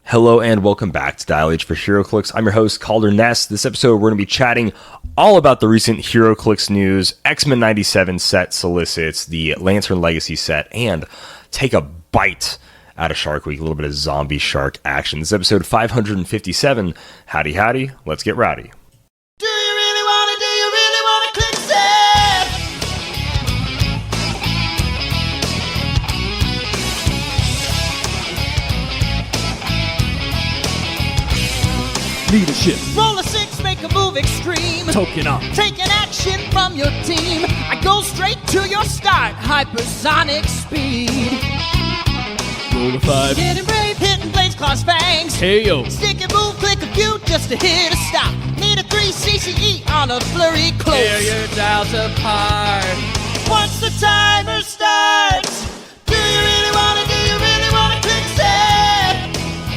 Hello and welcome back to Dial H for Heroclix. I'm your host, Kalder and Ian. This episode, we're going to be chatting all about the recent Heroclix news, X-Men 97 set solicits, the Lantern Legacy set, and take a bite out of Shark Week, a little bit of zombie shark action. This is episode 557. Howdy, howdy. Let's get rowdy. Do you really want to click save? Leadership, Roll a 6, make a move extreme. token up, Taking action from your team. I go straight to your start. Hypersonic speed. roll a 5, Getting brave, hitting blades, claws, fangs. KO, Stick and move, click a few just to hit a stop. Need a 3 CCE on a flurry close. tear your dials apart. Once the timer starts, do you really want to click save?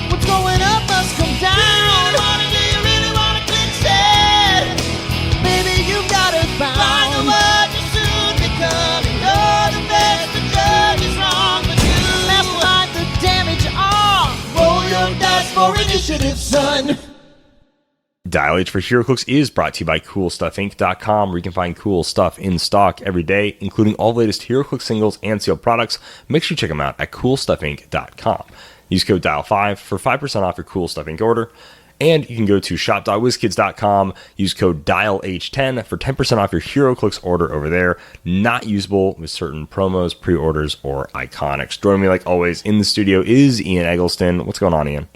What's going up must come down. Do you really want to click save? Baby, you got it bound. Find the word you soon become. You're the best, the judge is wrong, but you mastermind the damage on. Roll your dice for initiative, son. Dial H for Heroclix is brought to you by CoolStuffInc.com, where you can find cool stuff in stock every day, including all the latest Heroclix singles and sealed products. Make sure you check them out at CoolStuffInc.com. Use code DIAL5 for 5% off your Cool Stuff Inc. order. And you can go to shop.whizkids.com, use code DIALH10 for 10% off your Heroclix order over there. Not usable with certain promos, pre-orders, or iconics. Joining me like always in the studio is Ian Eggleston. What's going on, Ian?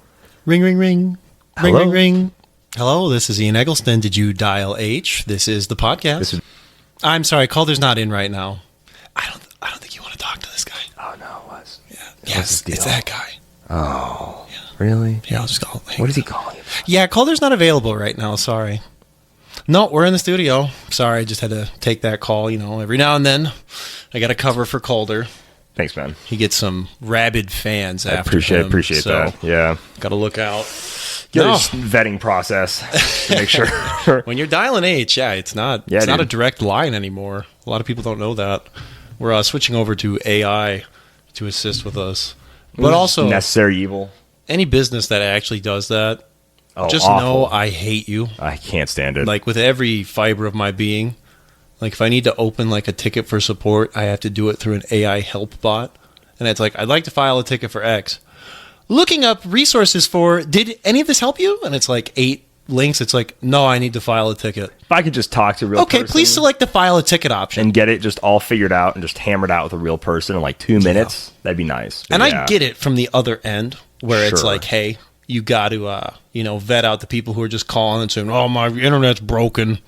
Ring, ring, ring. Ring, Hello? ring, ring. Hello, this is Ian Eggleston. Did you dial H? This is the podcast. I'm sorry, Calder's not in right now. I don't think you want to talk to this guy. Oh, no, it was. Yeah. What's Yes, his deal? it's that guy. Oh, really? Yeah, I'll just call him. What is he calling you? Yeah, Calder's not available right now. Sorry. No, we're in the studio. Sorry, I just had to take that call. You know, every now and then I got to cover for Calder. Thanks, man. He gets some rabid fans I after him. appreciate so that. Yeah. Got to look out. Yeah, No. just vetting process to make sure. When you're dialing H, yeah, it's not dude. a direct line anymore. A lot of people don't know that. We're switching over to AI to assist with us. But also, necessary evil. any business that actually does that, just awful. know I hate you. I can't stand it. Like, with every fiber of my being. Like, if I need to open, like, a ticket for support, I have to do it through an AI help bot. And it's like, I'd like to file a ticket for X. Looking up resources for, did any of this help you? And it's like 8 links. It's like, no, I need to file a ticket. If I could just talk to a real person. Okay, please select the file a ticket option. And get it just all figured out and just hammered out with a real person in like 2 minutes, that'd be nice. But And yeah. I get it from the other end, where it's Sure. like, hey, you got to, vet out the people who are just calling and saying, oh, my internet's broken.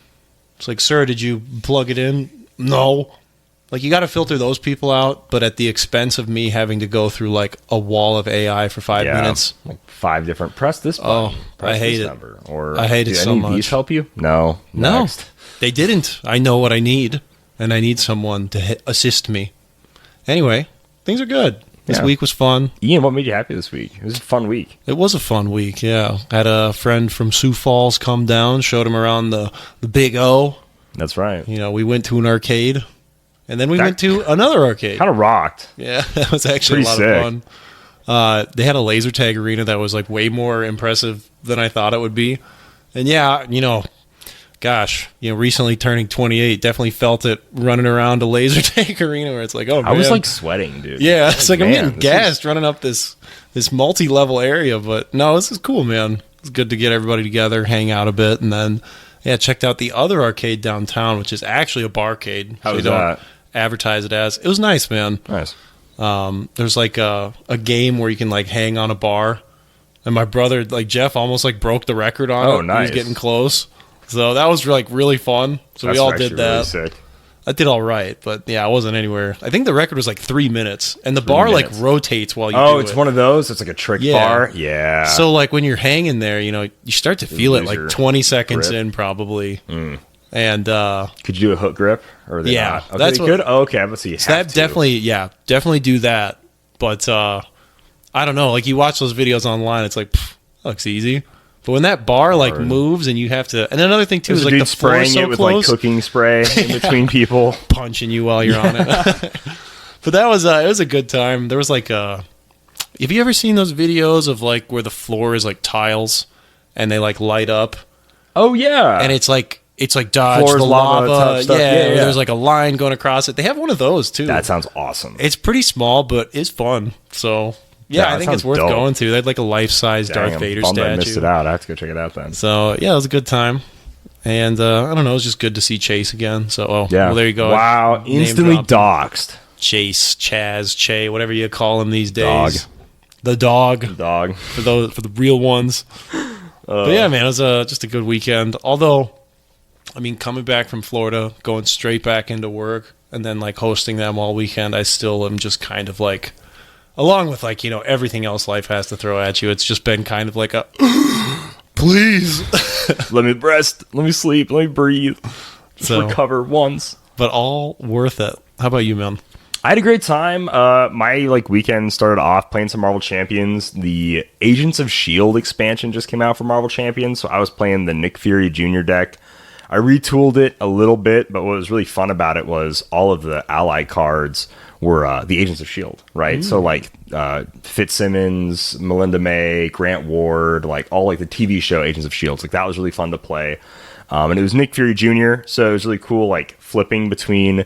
It's like, sir, did you plug it in? No. Like, you got to filter those people out, but at the expense of me having to go through, like, a wall of AI for 5 minutes. Like 5 different, press this button. Oh, press I hate this it. number. Or I hate it do so any of these much. help you? No. No, Next. they didn't. I know what I need, and I need someone to assist me. Anyway, things are good. This Yeah. week was fun. Ian, what made you happy this week? It was a fun week. It was a fun week, yeah. Had a friend from Sioux Falls come down, showed him around the Big O. That's right. You know, we went to an arcade, and then we That- went to another arcade. Kind of rocked. Yeah, that was actually Pretty a lot sick. of fun. They had a laser tag arena that was like way more impressive than I thought it would be. And yeah, recently turning 28, definitely felt it running around a laser tag arena where it's like, oh, man. I was like sweating, dude. Yeah, it's like I'm Man, getting this gassed running up this multi-level area, but no, this is cool, man. It's good to get everybody together, hang out a bit, and then checked out the other arcade downtown, which is actually a barcade. How was they don't that? advertise it as. It was nice, man. Nice. There's like a game where you can like hang on a bar, and my brother, like Jeff, almost like broke the record on it. Oh, nice. He was getting close. So that was like really fun. So That's we all actually did that. Really sick. I did all right, but yeah, I wasn't anywhere. I think the record was like 3 minutes, and the bar minutes. like rotates while you do Oh, it's it. one of those? It's like a trick Yeah. bar? Yeah. So like when you're hanging there, you start to feel it lose like your 20 seconds grip. in probably. And could you do a hook grip? Or are they Yeah, not? Okay, that's they what- could? Oh, okay, let's see. so that definitely do that. But I don't know. Like you watch those videos online, it's like, that looks easy. But when that bar like Hard. moves and you have to, and another thing too There's is a like dude the floor spraying is so it with close, like cooking spray in between people. punching you while you're on it. But that was it was a good time. There was like Have you ever seen those videos of like where the floor is like tiles and they like light up? Oh yeah. And it's like dodge Floors, the lava, lava. touch stuff. Yeah, Yeah, where yeah. there's like a line going across it. They have one of those too. That sounds awesome. It's pretty small, but it's fun. So Yeah, I that think sounds it's worth dope. going to. They had like a life-size Dang, Darth I'm Vader bummed statue. I missed it out. I have to go check it out then. So yeah, it was a good time. And I don't know, it was just good to see Chase again. So Yeah. well, there you go. Wow, Name instantly dropped. doxed. Chase, Chaz, Che, whatever you call him these days. Dog. The dog. Dog. For the real ones. But yeah, man, it was just a good weekend. Although, I mean, coming back from Florida, going straight back into work, and then like hosting them all weekend, I still am just kind of like, along with like, you know, everything else life has to throw at you, it's just been kind of like a, please. Let me rest. Let me sleep. Let me breathe. Just recover once. But all worth it. How about you, man? I had a great time. My like weekend started off playing some Marvel Champions. The Agents of S.H.I.E.L.D. expansion just came out for Marvel Champions, so I was playing the Nick Fury Jr. deck. I retooled it a little bit, but what was really fun about it was all of the ally cards were the Agents of S.H.I.E.L.D., right? So like Fitzsimmons, Melinda May, Grant Ward, like all like the TV show Agents of S.H.I.E.L.D. Like that was really fun to play. And it was Nick Fury Jr., so it was really cool like flipping between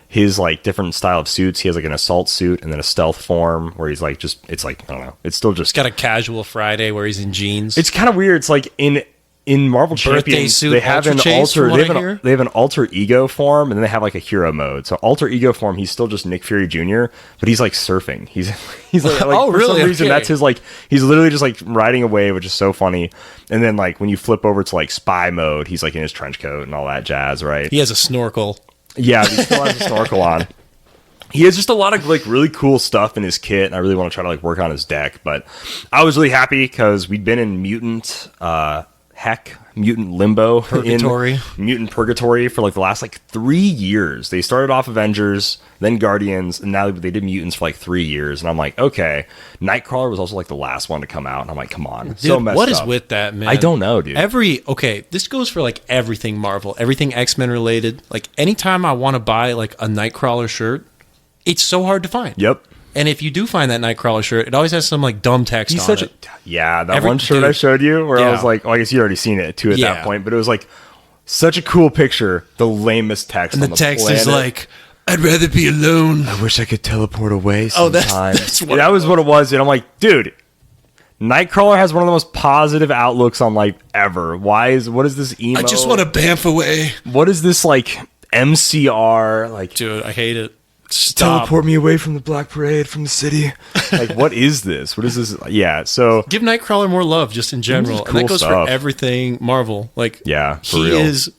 his like different style of suits. He has like an assault suit and then a stealth form where he's like just, it's like, I don't know, it's still just He's got a casual Friday where he's in jeans. it's kind of weird. It's like in Marvel Birthday Champions suit, they have an Ultra Chase, alter from what I they hear? have an alter ego form, and then they have like a hero mode. So alter ego form, he's still just Nick Fury Jr., but he's like surfing. He's like Oh, for really? some reason Okay. that's his like, he's literally just like riding a wave, which is so funny. And then like when you flip over to like spy mode, he's like in his trench coat and all that jazz, right? He has a snorkel. Yeah, but he still has a snorkel on. He has just a lot of like really cool stuff in his kit, and I really want to try to like work on his deck. But I was really happy because we'd been in Mutant Limbo, Purgatory. in Mutant Purgatory for like the last like 3 years. They started off Avengers, then Guardians, and now they did Mutants for like 3 years. And I'm like, okay, Nightcrawler was also like the last one to come out, and I'm like, come on, Dude, so messed what is up. with that, man? I don't know, dude. This goes for like everything Marvel, everything X-Men related. Like anytime I want to buy like a Nightcrawler shirt, it's so hard to find. Yep. And if you do find that Nightcrawler shirt, it always has some like dumb text He's on such it. that Every- one shirt dude. I showed you where I Yeah. was like, oh, I guess you already seen it too at Yeah. that point, but it was like such a cool picture. The lamest text, And on the text planet. is like, I'd rather be alone. I wish I could teleport away Oh, sometime. that's what that was what it was, and I'm like, dude, Nightcrawler has one of the most positive outlooks on life ever. What is this emo? I just want to bamf away. What is this like MCR like? Dude, I hate it. Stop. Teleport me away from the Black Parade, from the city. Like, what is this? What is this? Yeah, so Give Nightcrawler more love just in general. Cool And that goes stuff. for everything Marvel. Like, Yeah, for he real. is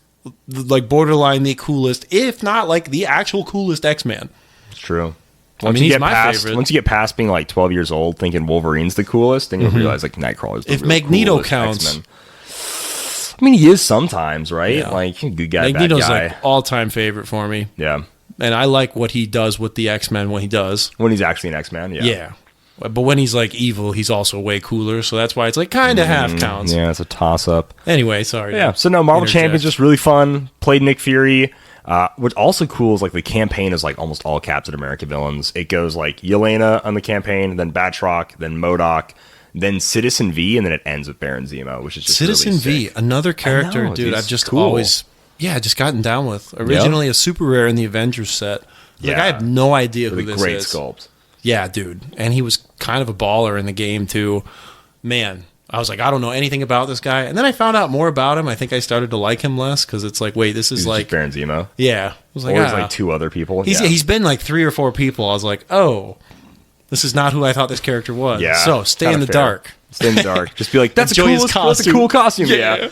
like borderline the coolest, if not like the actual coolest X-Man. it's true. I mean, he's my past, favorite. Once you get past being like 12 years old, thinking Wolverine's the coolest, then you'll realize like Nightcrawler's the If real Magneto coolest counts. X-Men. I mean, he is sometimes, right? Yeah. Like, he's a good guy, Magneto's bad guy. like all-time favorite for me. Yeah. And I like what he does with the X-Men when he does. When he's actually an X-Man, yeah. Yeah. But when he's like evil, he's also way cooler. So that's why it's like kind of half counts. Yeah, it's a toss-up. Anyway, sorry. to Yeah, so no, Marvel interject. Champions just really fun. Played Nick Fury. What's also cool is like the campaign is like almost all Captain America villains. It goes like Yelena on the campaign, then Batroc, then MODOK, then Citizen V, and then it ends with Baron Zemo, which is just Citizen really V, another character, know, dude. he's I've just cool. always, just gotten down with. Originally a super rare in the Avengers set. Like Yeah. I have no idea who sick. this Great is. sculpt. Yeah, dude. And he was kind of a baller in the game too. Man, I was like, I don't know anything about this guy. And then I found out more about him. I think I started to like him less because it's like, wait, this is He's like, just Baron Zemo. yeah. I was like, Or it's ah. like two other people. He's been like 3 or 4 people. I was like, oh, this is not who I thought this character was. Yeah, So stay kinda in the fair. dark. Stay in the dark. Just be like, that's Enjoy his That's a costume. cool costume. Yeah.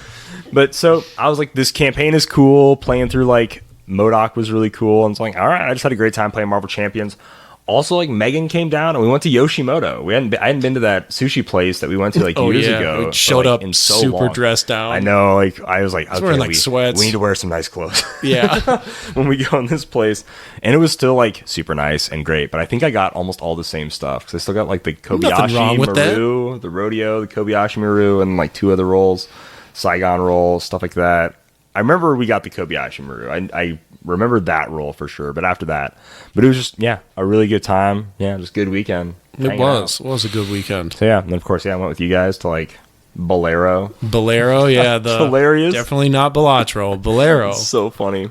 But so I was like, this campaign is cool. Playing through like MODOK was really cool. And it's like, all right, I just had a great time playing Marvel Champions. Also, like Megan came down and we went to Yoshimoto. I hadn't been to that sushi place that we went to like years ago. We showed like, up in so super long. dressed down. I know. Like I was like, okay, wearing, like, sweats. We need to wear some nice clothes. Yeah. when we go in this place, and it was still like super nice and great. But I think I got almost all the same stuff because I still got like the Nothing wrong Kobayashi with that. Maru, the rodeo, the Kobayashi Maru, and like 2 other rolls, Saigon roll, stuff like that. I remember we got the Kobayashi Maru. I remember that role for sure. But after that, it was just a really good time. Yeah, just a good weekend. It was a good weekend. So yeah, and of course, I went with you guys to like Bolero. Yeah, hilarious. Definitely not Balatro, Bolero. So funny.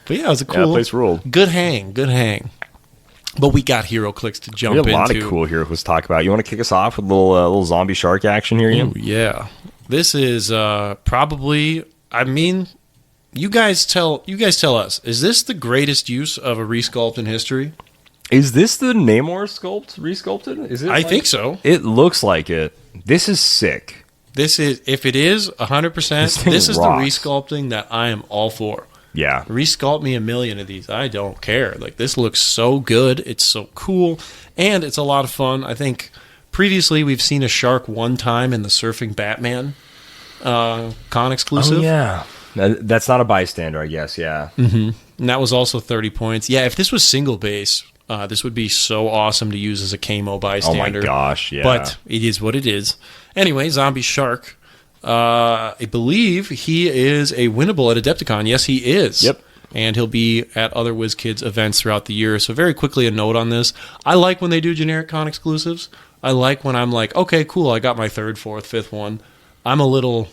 But yeah, it was a cool place ruled. Good hang. But we got Heroclix to jump into. We had a lot of cool Heroclix to talk about. You want to kick us off with a little zombie shark action here, Ian? Ooh, yeah. This is probably. I mean, you guys tell us. Is this the greatest use of a resculpt in history? Is this the Namor sculpt resculpted? Is it? I think so. It looks like it. This is sick. This is, if it is 100%. This is rocks. the resculpting that I am all for. Yeah. Resculpt me a million of these. I don't care. Like, this looks so good. It's so cool. And it's a lot of fun. I think previously we've seen a shark one time in the Surfing Batman con exclusive. Oh, yeah. That's not a bystander, I guess. Yeah. Mm-hmm. And that was also 30 points. Yeah, if this was single base, this would be so awesome to use as a camo bystander. Oh, my gosh. Yeah. But it is what it is. Anyway, Zombie Shark. I believe he is a winnable at Adepticon. Yes, he is. Yep. And he'll be at other WizKids events throughout the year. So very quickly, a note on this. I like when they do generic con exclusives. I like when I'm like, okay, cool, I got my third, fourth, fifth one. I'm a little,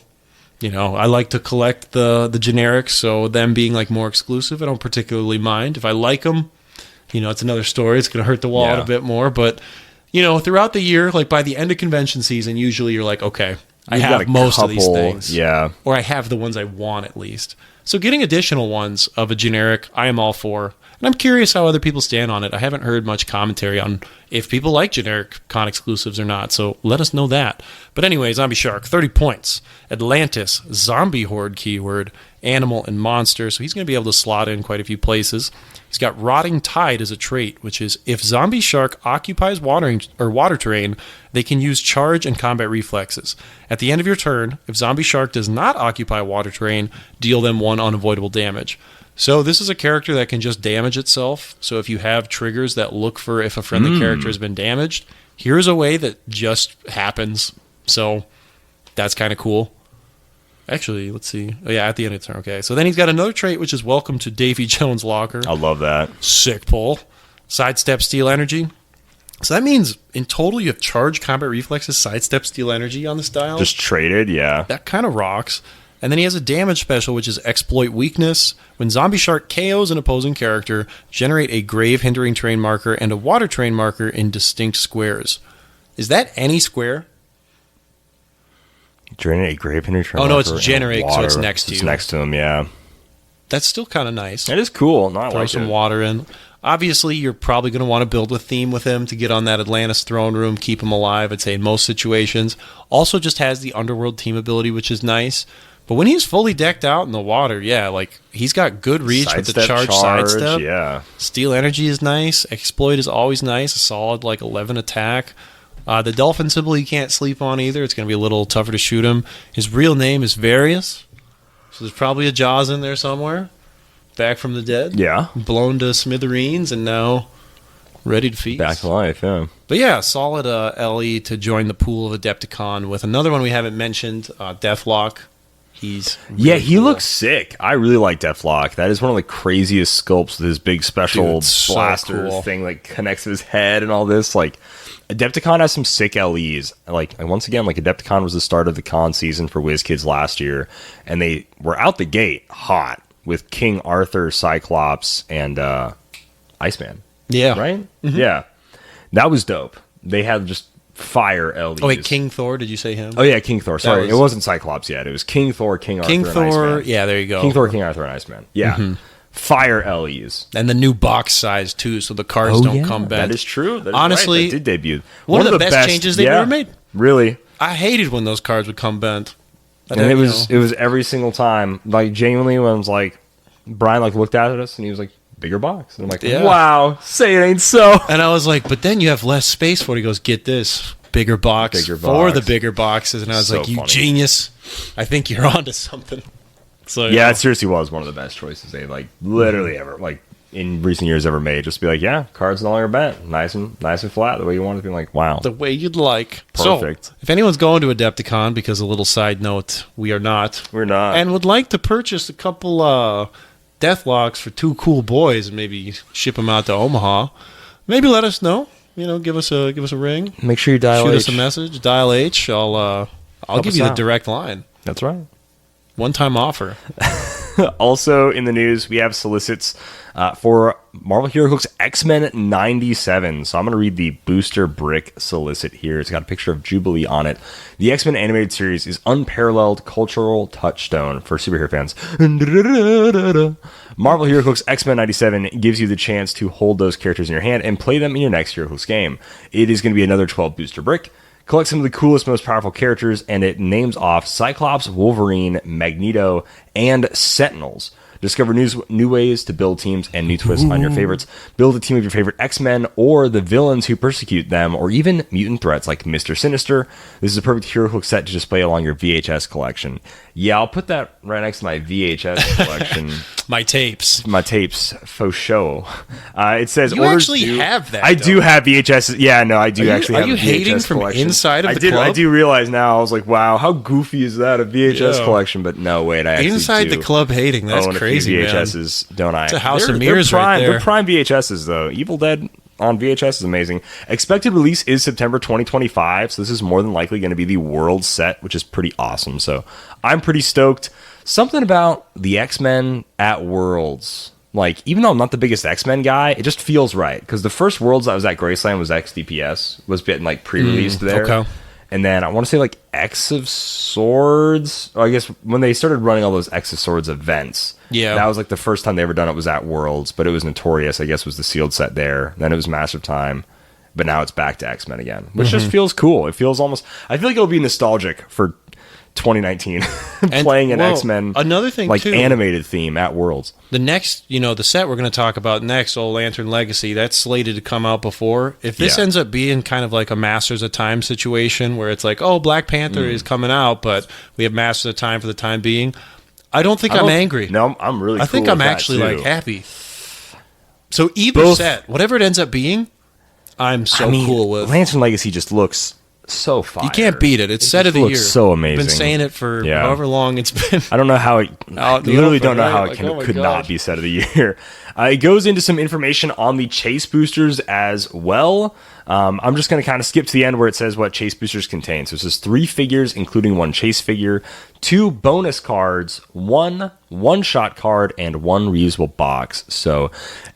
I like to collect the generics, so them being like more exclusive, I don't particularly mind. If I like them, it's another story. It's going to hurt the wallet a bit more. But, throughout the year, like by the end of convention season, usually you're like, okay, I have most of these things. Yeah. Or I have the ones I want at least. So getting additional ones of a generic, I am all for. And I'm curious how other people stand on it. I haven't heard much commentary on if people like generic con exclusives or not. So let us know that. But anyway, Zombie Shark, 30 points. Atlantis, Zombie Horde keyword, Animal and Monster. So he's going to be able to slot in quite a few places. He's got Rotting Tide as a trait, which is if Zombie Shark occupies water terrain, they can use charge and combat reflexes. At the end of your turn, if Zombie Shark does not occupy water terrain, deal them 1 unavoidable damage. So this is a character that can just damage itself. So if you have triggers that look for if a friendly character has been damaged, here's a way that just happens. So that's kind of cool. Actually, let's see. Oh, yeah, at the end of the turn. Okay, so then he's got another trait, which is Welcome to Davy Jones' Locker. I love that. Sick pull. Sidestep Steel Energy. So that means in total you have Charge, Combat Reflexes, Sidestep Steel Energy on this dial. Just traded, yeah. That kind of rocks. And then he has a damage special, which is Exploit Weakness. When Zombie Shark KOs an opposing character, generate a Grave Hindering Terrain marker and a Water Terrain marker in distinct squares. Is that any square? Generate a Grave Hindering Terrain marker. Oh, no, it's generate, so it's next to you. It's next to him, yeah. That's still kind of nice. It is cool. Throw some water in. Obviously, you're probably going to want to build a theme with him to get on that Atlantis throne room, keep him alive, I'd say in most situations. Also just has the Underworld team ability, which is nice. But when he's fully decked out in the water, yeah, like he's got good reach with the charge sidestep. Yeah. Steel Energy is nice. Exploit is always nice. A solid like 11 attack. The Dolphin symbol you can't sleep on either. It's going to be a little tougher to shoot him. His real name is Various. So there's probably a Jaws in there somewhere. Back from the dead. Yeah. Blown to smithereens and now ready to feast. Back to life, yeah. But yeah, solid LE to join the pool of Adepticon with another one we haven't mentioned, Deathlock. He's really he cool. looks sick. I really like Deathlock. That is one of the craziest sculpts with his big special blaster thing like connects to his head and all this. Like Adepticon has some sick LEs. Like once again, like Adepticon was the start of the con season for WizKids last year, and they were out the gate hot with King Arthur, Cyclops, and Iceman. Yeah. Right? Mm-hmm. Yeah. That was dope. They had just fire LEs. Oh, wait, King Thor, did you say him? Oh, yeah, King Thor. Sorry, it wasn't Cyclops yet. It was King Thor, King Arthur, and Iceman. Yeah, there you go. King Thor, King Arthur, and Iceman. Yeah. Mm-hmm. Fire LEs. And the new box size, too, so the cards don't come bent. That is true. That is honestly, right. That did debut. One of the best changes they've ever made. Really. I hated when those cards would come bent. And it was every single time. Like, genuinely, when it was like, Brian like looked at us, and he was like, bigger box. And I'm like, wow, say it ain't so. And I was like, but then you have less space for it. He goes, get this. Bigger box for the bigger boxes. And I was so like, you genius. I think you're onto something. So yeah, it seriously was one of the best choices they like literally ever. Like in recent years ever made. Just be like, yeah, cards no longer bent, nice and flat, the way you want it to be. Like, wow, The way you'd like. Perfect. So, if anyone's going to Adepticon, because a little side note, we're not, and would like to purchase a couple Deathlocks for two cool boys and maybe ship them out to Omaha, maybe let us know. Give us a ring. Make sure you dial Shoot H. us a message. Dial H. I'll give you the direct line. That's right. One-time offer. Also in the news, we have solicits for Marvel Heroclix X-Men 97. So I'm going to read the booster brick solicit here. It's got a picture of Jubilee on it. The X-Men animated series is unparalleled cultural touchstone for superhero fans. Marvel Heroclix X-Men 97 gives you the chance to hold those characters in your hand and play them in your next Heroclix game. It is going to be another 12 booster brick. Collect some of the coolest, most powerful characters, and it names off Cyclops, Wolverine, Magneto, and Sentinels. Discover new ways to build teams and new twists on your favorites. Build a team of your favorite X-Men or the villains who persecute them, or even mutant threats like Mr. Sinister. This is a perfect Heroclix set to display along your VHS collection. Yeah, I'll put that right next to my VHS collection. My tapes. My tapes, faux show. It says You orders actually have that, I though. do have VHS. Yeah, no, I do actually have Are you a VHS hating from collection. inside of the I club? do realize now. I was like, wow, how goofy is that? A VHS Yeah. collection. But no, wait, I actually Inside do the club hating. That's own crazy, a few man. VHSs, don't I? It's a house They're- of mirrors they're prime, right there. They're prime VHSs, though. Evil Dead on VHS is amazing. Expected release is September 2025, so this is more than likely going to be the world set, which is pretty awesome. So I'm pretty stoked. Something about the X-Men at Worlds. Like, even though I'm not the biggest X-Men guy, it just feels right. Because the first Worlds I was at Graceland was XDPS, was getting, like, pre-released there. okay. And then I want to say, like, X of Swords. Or I guess when they started running all those X of Swords events. Yeah. That was, like, the first time they ever done it was at Worlds. But it was Notorious, I guess, was the sealed set there. Then it was Massive Time. But now it's back to X-Men again. Which just feels cool. It feels almost... I feel like it'll be nostalgic for 2019 playing an X-Men another thing like too, animated theme at Worlds. the next, the set we're going to talk about next, Old Lantern Legacy, that's slated to come out before. If this Yeah. ends up being kind of like a Masters of Time situation where it's like, oh, Black Panther is coming out, but we have Masters of Time for the time being, I don't think I'm angry. No, I'm really I think cool I'm with that, actually too. like happy. So either Both- set, whatever it ends up being, I'm so cool with. Lantern Legacy just looks so fire. You can't beat it. It's set just of the looks year. so amazing. I've been saying it for Yeah. however long it's been. I don't know how it. I the literally open, don't know right? how it Like, can, oh my could gosh. not be set of the year. It goes into some information on the chase boosters as well. I'm just going to kind of skip to the end where it says what chase boosters contain. So it says 3 figures, including 1 chase figure, 2 bonus cards, 1 one-shot card, and 1 reusable box. So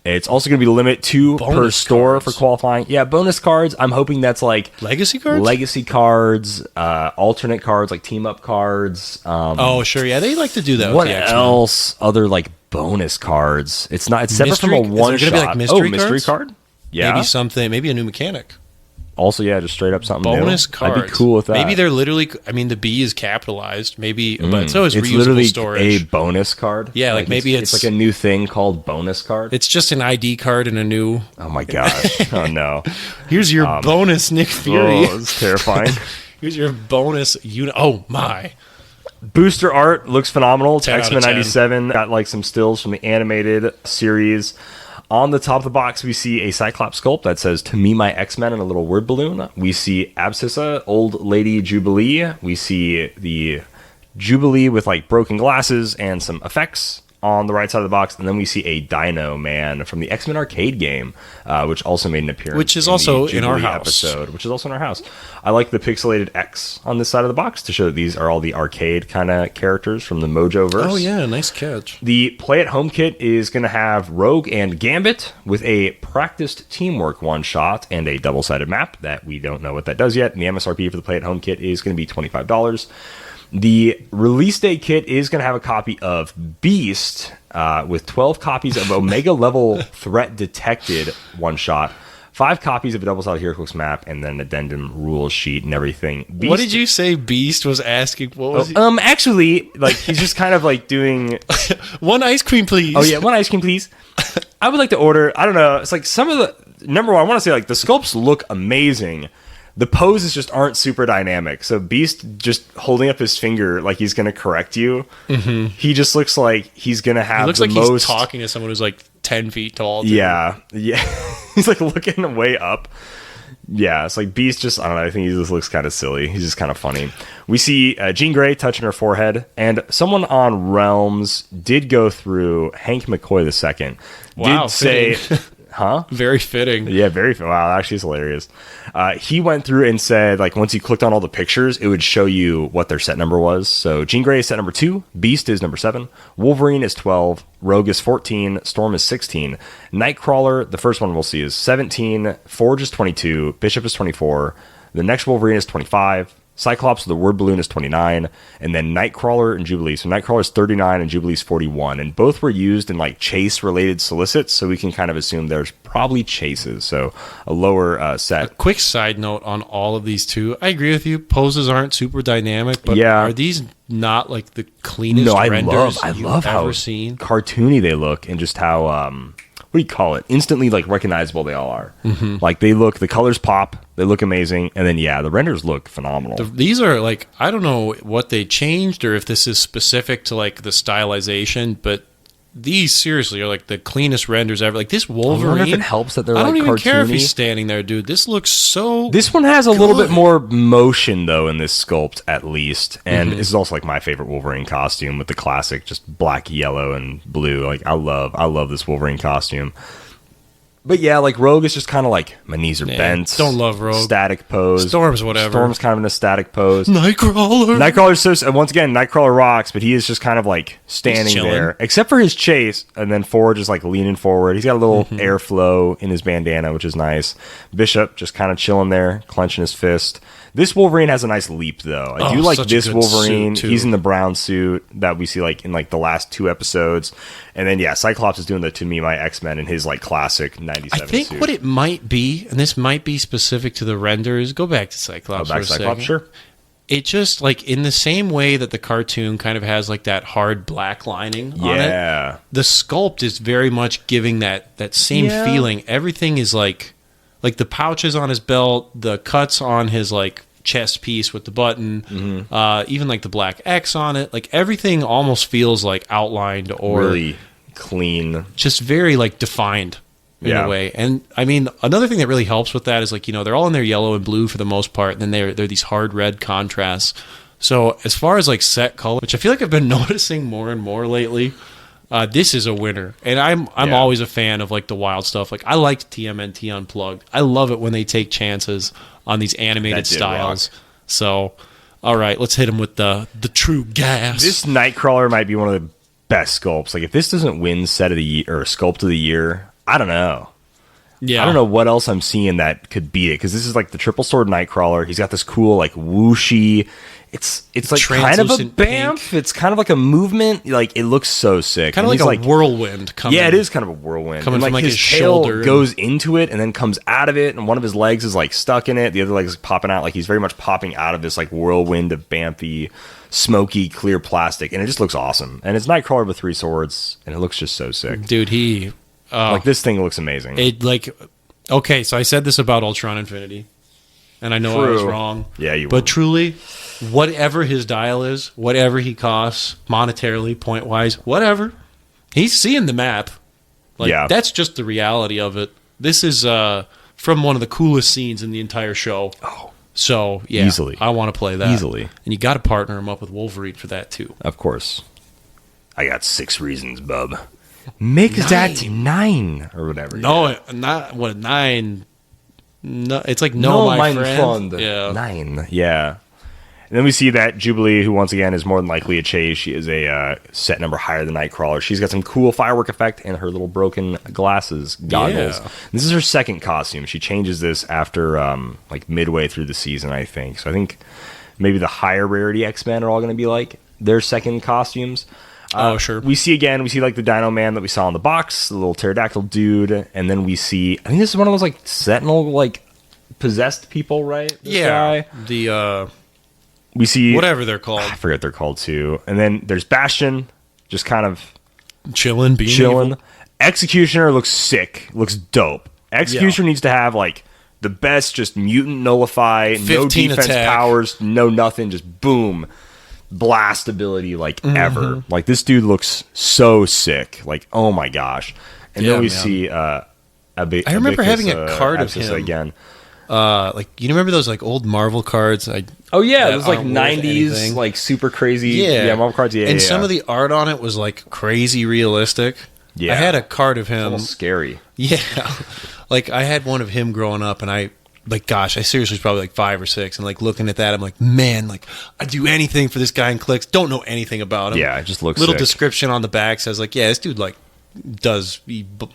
it's also going to be limited to per Bonus store cards. for qualifying. Yeah, bonus cards. I'm hoping that's like Legacy cards? legacy cards, alternate cards, like team-up cards. Oh, sure. Yeah, they like to do that What with the X-Men. else? Other like bonus cards. It's not. It's separate from a Mystery- is there one gonna shot. be, like, mystery mystery cards? card. Yeah. Maybe something. Maybe a new mechanic. Also, yeah, just straight up something Bonus new. cards. I'd be cool with that. Maybe they're literally. I mean, the B is capitalized. Maybe, but so is It's reusable literally storage. a bonus card. Yeah, like maybe it's it's- like a new thing called bonus card. It's just an ID card and a new. Oh my gosh! Oh no! Here's your bonus Nick Fury. Oh, it's terrifying. Here's your bonus unit. Oh my! Booster art looks phenomenal. 10 out of X-Men 10. 97 got like some stills from the animated series. On the top of the box, we see a Cyclops sculpt that says, "To me, my X-Men," and a little word balloon. We see Abscissa, Old Lady Jubilee. We see the Jubilee with like broken glasses and some effects on the right side of the box. And then we see a Dino Man from the X-Men arcade game, which also made an appearance. Which is in also the in our Jubilee house. episode, which is also in our house. I like the pixelated X on this side of the box to show that these are all the arcade kind of characters from the Mojo verse. Oh yeah, nice catch. The Play at Home kit is going to have Rogue and Gambit with a practiced teamwork one-shot and a double-sided map that we don't know what that does yet. And the MSRP for the Play at Home kit is going to be $25. The release day kit is going to have a copy of Beast with 12 copies of Omega level threat detected one-shot, 5 copies of a double-sided Heroclix map, and then an addendum rules sheet and everything. Beast, What did you say? Beast was asking. What was he? Actually, like he's just kind of like doing. One ice cream, please. Oh yeah, 1 ice cream, please. I would like to order. I don't know. It's like some of the number one. I want to say like the sculpts look amazing, The poses just aren't super dynamic. So Beast just holding up his finger like he's going to correct you. Mm-hmm. He just looks like he's going to have He looks the like most... he's talking to someone who's like 10 feet tall. Too. Yeah. He's like looking way up. Yeah, it's like Beast just, I don't know, I think he just looks kind of silly. He's just kind of funny. We see Jean Grey touching her forehead, and someone on Realms did go through, Hank McCoy II, Wow, did say... fitting. Huh? Very fitting. Yeah, wow, actually it's hilarious. He went through and said, like, once you clicked on all the pictures, it would show you what their set number was. So Jean Grey is set number 2, Beast is number 7, Wolverine is 12, Rogue is 14, Storm is 16, Nightcrawler, the first one we'll see, is 17, Forge is 22, Bishop is 24, the next Wolverine is 25, Cyclops with the word balloon is 29, and then Nightcrawler and Jubilee. So Nightcrawler is 39 and Jubilee is 41, and both were used in like chase-related solicits, so we can kind of assume there's probably chases, so a lower set. A quick side note on all of these too. I agree with you. Poses aren't super dynamic, but Yeah. are these not like the cleanest I renders love you've how ever seen? cartoony they look, and just how what do you call it? Instantly like recognizable they all are. Mm-hmm. Like they look, the colors pop, they look amazing, and then the renders look phenomenal. These are like, I don't know what they changed or if this is specific to like the stylization, but these seriously are like the cleanest renders ever. Like this Wolverine, I wonder if it helps that they're I don't like even care if cartoony. he's standing there, dude. This looks so. This one has a little good. bit more motion, though, in this sculpt, at least. And Mm-hmm. this is also, like, my favorite Wolverine costume with the classic, just black, yellow, and blue. Like, I love this Wolverine costume. But, yeah, like, Rogue is just kind of like, my knees are bent. Don't love Rogue. Static pose. Storm's whatever. Storm's kind of in a static pose. Nightcrawler. Nightcrawler's so... Once again, Nightcrawler rocks, but he is just kind of, like, standing chilling. there. Except for his chase, and then Forge is, like, leaning forward. He's got a little airflow in his bandana, which is nice. Bishop just kind of chilling there, clenching his fist. This Wolverine has a nice leap, though. I do like such a this good Wolverine. suit, too. He's in the brown suit that we see, like, in, like, the last 2 episodes. And then, yeah, Cyclops is doing the To Me, My X-Men in his, like, classic 97 I think suit. what it might be, and this might be specific to the renders. Go back to Cyclops Back for to a Cyclops, second. sure. It just, like, in the same way that the cartoon kind of has, like, that hard black lining on it, Yeah. the sculpt is very much giving that same Yeah. feeling. Everything is, like the pouches on his belt, the cuts on his, like, chest piece with the button, even, like, the black X on it. Like, everything almost feels, like, outlined or Really clean. just very, like, defined. In Yeah. a way. And I mean, another thing that really helps with that is like, you know, they're all in their yellow and blue for the most part, and then they're these hard red contrasts. So as far as like set color, which I feel like I've been noticing more and more lately, this is a winner. And I'm Yeah. always a fan of like the wild stuff. Like I liked TMNT Unplugged. I love it when they take chances on these animated That did styles. So all right, let's hit them with the true gas. This Nightcrawler might be one of the best sculpts. Like, if this doesn't win set of the year or sculpt of the year, I don't know. yeah. I don't know what else I'm seeing that could beat it, because this is like the triple sword Nightcrawler. He's got this cool like whooshy. It's like kind of a Translucent bamf. pink. It's kind of like a movement. Like it looks so sick. Kind of And like he's a whirlwind coming. Yeah, it is kind of a whirlwind. Coming and, from, like, his his tail shoulder. goes into it and then comes out of it, and one of his legs is like stuck in it. The other leg is popping out. Like he's very much popping out of this like whirlwind of bamfy, smoky, clear plastic, and it just looks awesome. And it's Nightcrawler with 3 swords, and it looks just so sick. Dude, he Like this thing looks amazing. It like okay, so I said this about Ultron Infinity, and I know I was True. wrong. Yeah, you But were. truly, whatever his dial is, whatever he costs monetarily, point wise, whatever, he's seeing the map. Like Yeah. that's just the reality of it. This is from one of the coolest scenes in the entire show. Oh. So yeah, Easily. I want to play that Easily. and you got to partner him up with Wolverine for that too. Of course. I got 6 reasons, bub. Make that 9 or whatever. No, not what 9. No, it's like no, my friend. Yeah, 9. Yeah. And then we see that Jubilee, who once again is more than likely a chase. She is a set number higher than Nightcrawler. She's got some cool firework effect and her little broken glasses, goggles. Yeah. This is her second costume. She changes this after like midway through the season, I think. So I think maybe the higher rarity X-Men are all going to be like their second costumes. Oh, sure. We see like the Dino Man that we saw in the box, the little pterodactyl dude, and then we see, I think this is one of those like Sentinel like possessed people, right? This guy. The We see whatever they're called, I forget what they're called too. And then there's Bastion, just kind of chilling, chilling. Executioner looks sick, looks dope. Executioner needs to have like the best, just mutant nullify, no 15 defense attack. powers, no nothing, just boom, blast ability like ever. Like this dude looks so sick. Like, oh my gosh. And Yeah, then we man. see I remember having a card of him. again. Like, you remember those like old Marvel cards? Oh yeah, that it was like aren't worth 90s, anything? like super crazy. Yeah, Marvel cards. Yeah, and yeah, some yeah. of the art on it was like crazy realistic. Yeah. I had a card of It's him. almost scary. Yeah, like I had one of him growing up, and I seriously was probably like 5 or 6, and like looking at that, I'm like, man, like I'd do anything for this guy in Clicks. Don't know anything about him. Yeah, it just looks little sick. description on the back says like, yeah, this dude like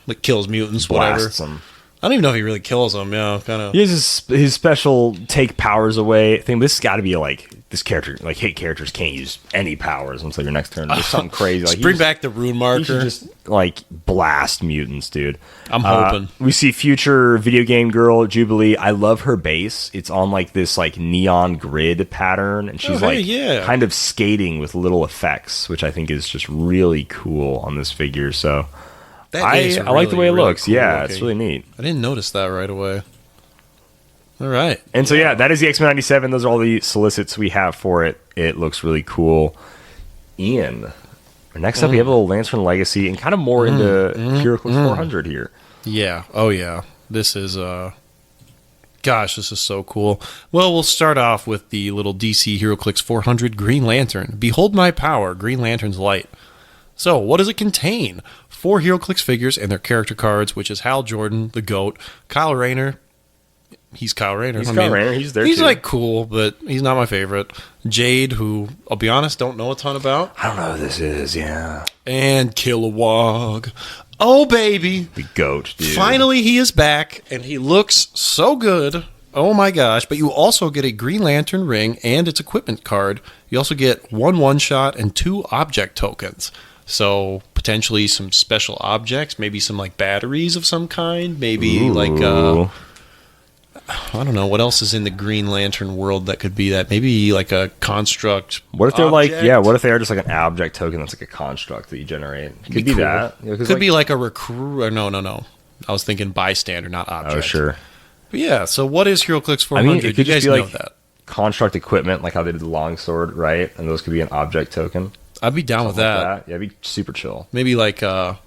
like kills mutants, Blasts whatever. them. I don't even know if he really kills them. Yeah, kind of. He has his special take powers away thing. This has got to be like this character, like hit characters can't use any powers until your next turn. There's something crazy. Like Just bring back the rune He marker. should just like blast mutants, dude. I'm hoping. We see future video game girl Jubilee. I love her base. It's on like this like neon grid pattern, and she's hey, like yeah. kind of skating with little effects, which I think is just really cool on this figure. So That is I like the way it really looks. cool Yeah, looking. it's really neat. I didn't notice that right away. All right. And so, yeah, that is the X-Men 97. Those are all the solicits we have for it. It looks really cool. Ian, next up, we have a little Lantern Legacy and kind of more into Heroclix 400 here. Yeah. Oh, yeah. This is, gosh, this is so cool. Well, we'll start off with the little DC HeroClix 400 Green Lantern. Behold my power, Green Lantern's light. So, what does it contain? 4 HeroClix figures and their character cards, which is Hal Jordan, the GOAT, Kyle Rayner. He's Kyle Rayner. He's Kyle Rayner. He's there, He's too. like cool, but he's not my favorite. Jade, who, I'll be honest, don't know a ton about. I don't know who this is, yeah. And Kilowog. Oh, baby. The GOAT, dude. Finally, he is back, and he looks so good. Oh my gosh. But you also get a Green Lantern ring and its equipment card. You also get 1 one-shot and 2 object tokens. So, potentially some special objects, maybe some like batteries of some kind, maybe like I don't know, what else is in the Green Lantern world that could be that? Maybe like a construct. What if they're object? like, yeah, what if they are just like an object token that's like a construct that you generate? Could be cool. that. You know, 'cause, Could like- be like a recruit. No. I was thinking bystander, not object. Oh, sure. But yeah, so what is HeroClix 400? I mean, it could you guys just be know like that. construct equipment, like how they did the longsword, right? And those could be an object token. I'd be down with Something that. like that. Yeah, it'd be super chill. Maybe like an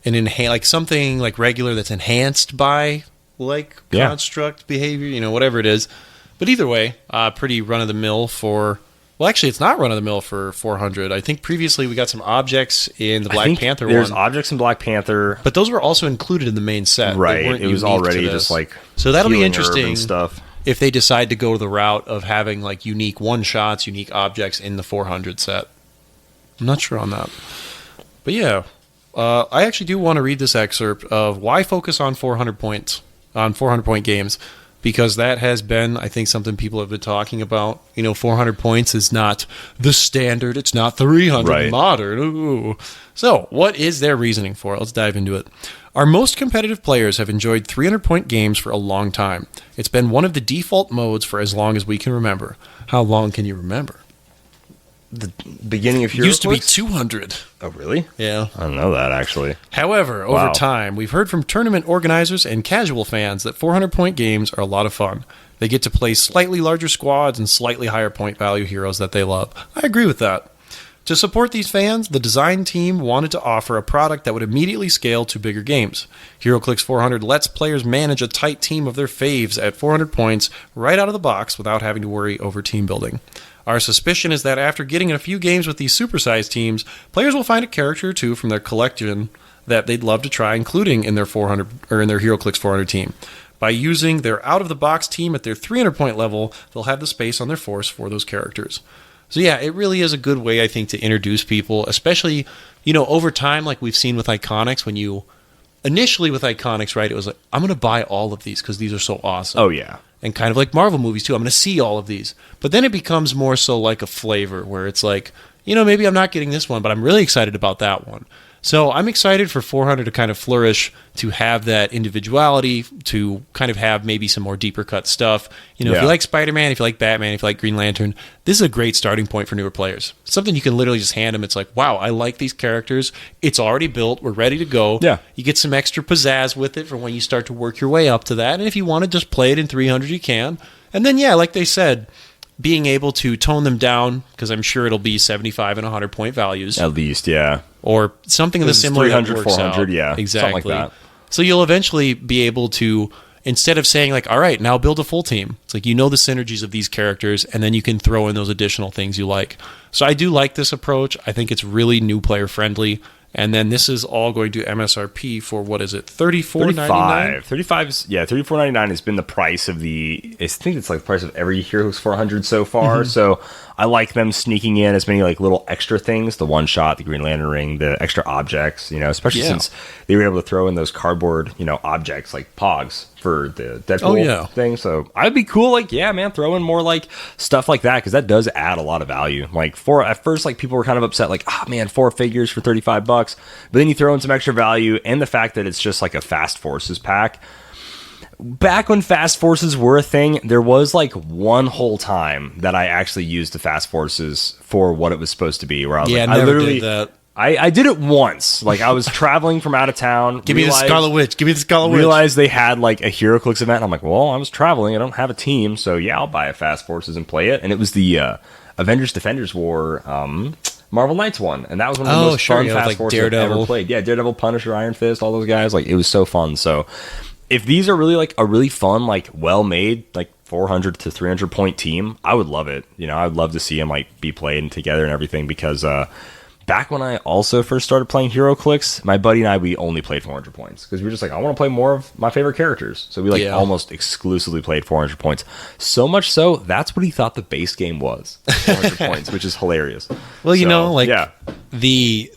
like something like regular that's enhanced by like Yeah. construct behavior, whatever it is. But either way, pretty run of the mill for. Well, actually, it's not run of the mill for 400. I think previously we got some objects in the I Black think Panther there's one, objects in Black Panther. but those were also included in the main set. They Right. weren't It was unique to already this. just like So that'll be healing herb interesting and stuff. if they decide to go the route of having like unique one-shots, unique objects in the 400 set. I'm not sure on that. But yeah, I actually do want to read this excerpt of why focus on 400 points, on 400-point games, because that has been, I think, something people have been talking about. 400 points is not the standard. It's not 300 Right. modern. Ooh. So what is their reasoning for it? Let's dive into it. Our most competitive players have enjoyed 300-point games for a long time. It's been one of the default modes for as long as we can remember. How long can you remember? The beginning of It used to be HeroClix? 200. Oh, really? Yeah. I don't know that, actually. However, over Wow. time, we've heard from tournament organizers and casual fans that 400-point games are a lot of fun. They get to play slightly larger squads and slightly higher point value heroes that they love. I agree with that. To support these fans, the design team wanted to offer a product that would immediately scale to bigger games. HeroClix 400 lets players manage a tight team of their faves at 400 points right out of the box without having to worry over team building. Our suspicion is that after getting in a few games with these supersized teams, players will find a character or two from their collection that they'd love to try including in their 400 or in their HeroClix 400 team. By using their out-of-the-box team at their 300-point level, they'll have the space on their force for those characters. So yeah, it really is a good way, I think, to introduce people, especially, over time, like we've seen with Iconics, when you, initially with Iconics, right, it was like, I'm going to buy all of these because these are so awesome. Oh, yeah. And kind of like Marvel movies, too. I'm going to see all of these. But then it becomes more so like a flavor where it's like, maybe I'm not getting this one, but I'm really excited about that one. So I'm excited for 400 to kind of flourish, to have that individuality, to kind of have maybe some more deeper cut stuff. You know, if Yeah. you like Spider-Man, if you like Batman, if you like Green Lantern, this is a great starting point for newer players. Something you can literally just hand them. It's like, wow, I like these characters. It's already built. We're ready to go. Yeah. You get some extra pizzazz with it for when you start to work your way up to that. And if you want to just play it in 300, you can. And then, yeah, like they said, being able to tone them down, because I'm sure it'll be 75 and 100 point values. At least, yeah. Or something of the This is similar 300, that works 400, out. yeah, Exactly. something like that. So you'll eventually be able to, instead of saying like, all right, now build a full team. It's like, you know the synergies of these characters, and then you can throw in those additional things you like. So I do like this approach. I think it's really new player friendly. And then this is all going to MSRP for, what is it, $34.99? 35 is, yeah, $34.99 has been the price of I think it's like the price of every Heroclix 400 so far. So I like them sneaking in as many like little extra things, the one shot, the Green Lantern ring, the extra objects, you know, especially since they were able to throw in those cardboard, you know, objects like Pogs for the Deadpool thing. So I'd be cool, like, yeah, man, throw in more like stuff like that, because that does add a lot of value. Like at first, like people were kind of upset, like, oh man, 4 figures for $35, but then you throw in some extra value and the fact that it's just like a Fast Forces pack. Back when Fast Forces were a thing, there was like one whole time that I actually used the Fast Forces for what it was supposed to be, where I was like, I never literally did that. I did it once. Like I was traveling from out of town. Give me the Scarlet Witch. Give me the Scarlet Witch. Realized they had like a Heroclix event. And I'm like, well, I was traveling. I don't have a team, so yeah, I'll buy a Fast Forces and play it. And it was the Avengers Defenders War Marvel Knights one, and that was one of the most fun Fast like Forces I've ever played. Yeah, Daredevil, Punisher, Iron Fist, all those guys. Like it was so fun. So if these are really like a really fun, like well made, like 400 to 300 point team, I would love it. You know, I'd love to see them like be played together and everything, because back when I also first started playing Heroclix, my buddy and I, we only played 400 points because we were just like, I want to play more of my favorite characters. So we like almost exclusively played 400 points. So much so, that's what he thought the base game was, 400 points, which is hilarious. Well, you know, like yeah. the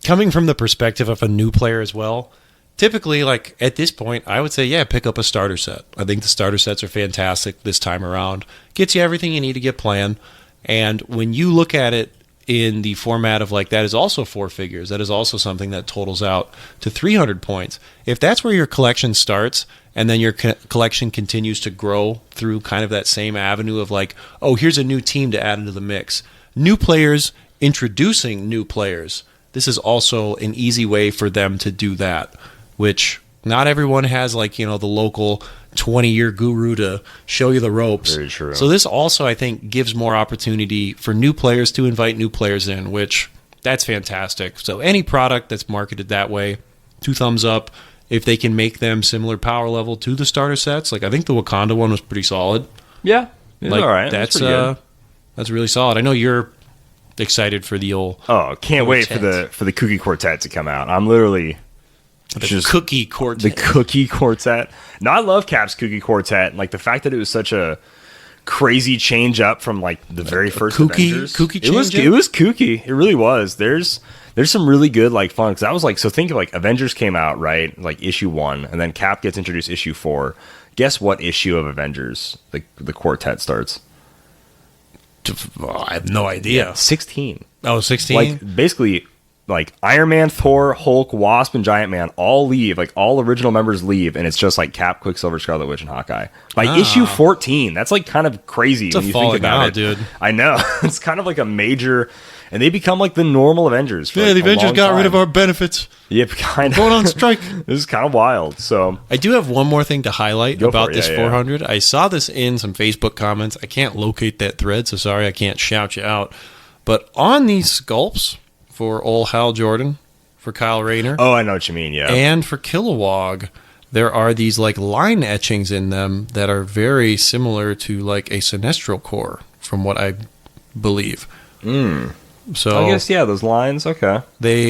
coming from the perspective of a new player as well, typically, like at this point, I would say, yeah, pick up a starter set. I think the starter sets are fantastic this time around. Gets you everything you need to get playing. And when you look at it in the format of like, that is also 4 figures, that is also something that totals out to 300 points. If that's where your collection starts, and then your collection continues to grow through kind of that same avenue of like, oh, here's a new team to add into the mix. New players introducing new players. This is also an easy way for them to do that, which not everyone has, like, you know, the local 20-year guru to show you the ropes. Very true. So this also, I think, gives more opportunity for new players to invite new players in, which that's fantastic. So any product that's marketed that way, 2 thumbs up. If they can make them similar power level to the starter sets, like I think the Wakanda one was pretty solid. Yeah, it's Like all right. that's pretty good. that's really solid. I know you're excited for the old Can't wait for the Cookie Quartet to come out. I'm literally Cookie Quartet. The Cookie Quartet. No, I love Cap's Cookie Quartet. Like the fact that it was such a crazy change up from like the very first Avengers. Kooky it was kooky. It really was. There's some really good like fun, because I was like, so think of like Avengers came out, right? Like issue 1, and then Cap gets introduced issue 4. Guess what issue of Avengers the quartet starts? I have no idea. 16. Oh, 16? Like basically, like Iron Man, Thor, Hulk, Wasp, and Giant Man all leave. Like all original members leave, and it's just like Cap, Quicksilver, Scarlet Witch, and Hawkeye. By issue 14, that's like kind of crazy. It's when a you think falling about out, it, dude. I know. It's kind of like a major, and they become like the normal Avengers. For, Yeah, like, the a Avengers long got rid time. of our benefits. Yep, kind of Going on strike. This is kind of wild. So I do have one more thing to highlight Go for about it. this Yeah, 400. I saw this in some Facebook comments. I can't locate that thread, so sorry I can't shout you out. But on these sculpts for old Hal Jordan, for Kyle Rayner, oh, I know what you mean. Yeah, and for Kilowog, there are these like line etchings in them that are very similar to like a Sinestro core, from what I believe. So I guess those lines. Okay,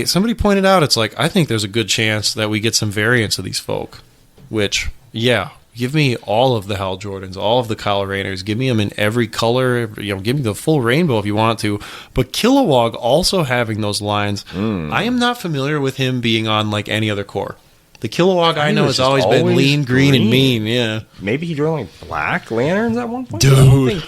somebody pointed out, it's like, I think there's a good chance that we get some variants of these folk, which, yeah, give me all of the Hal Jordans, all of the Kyle Rayners, give me them in every color, give me the full rainbow if you want to. But Kilowog also having those lines, I am not familiar with him being on like any other core. The Kilowog I know has always been lean, green, and mean. Yeah, maybe he drew like Black Lanterns at one point. dude. I don't think-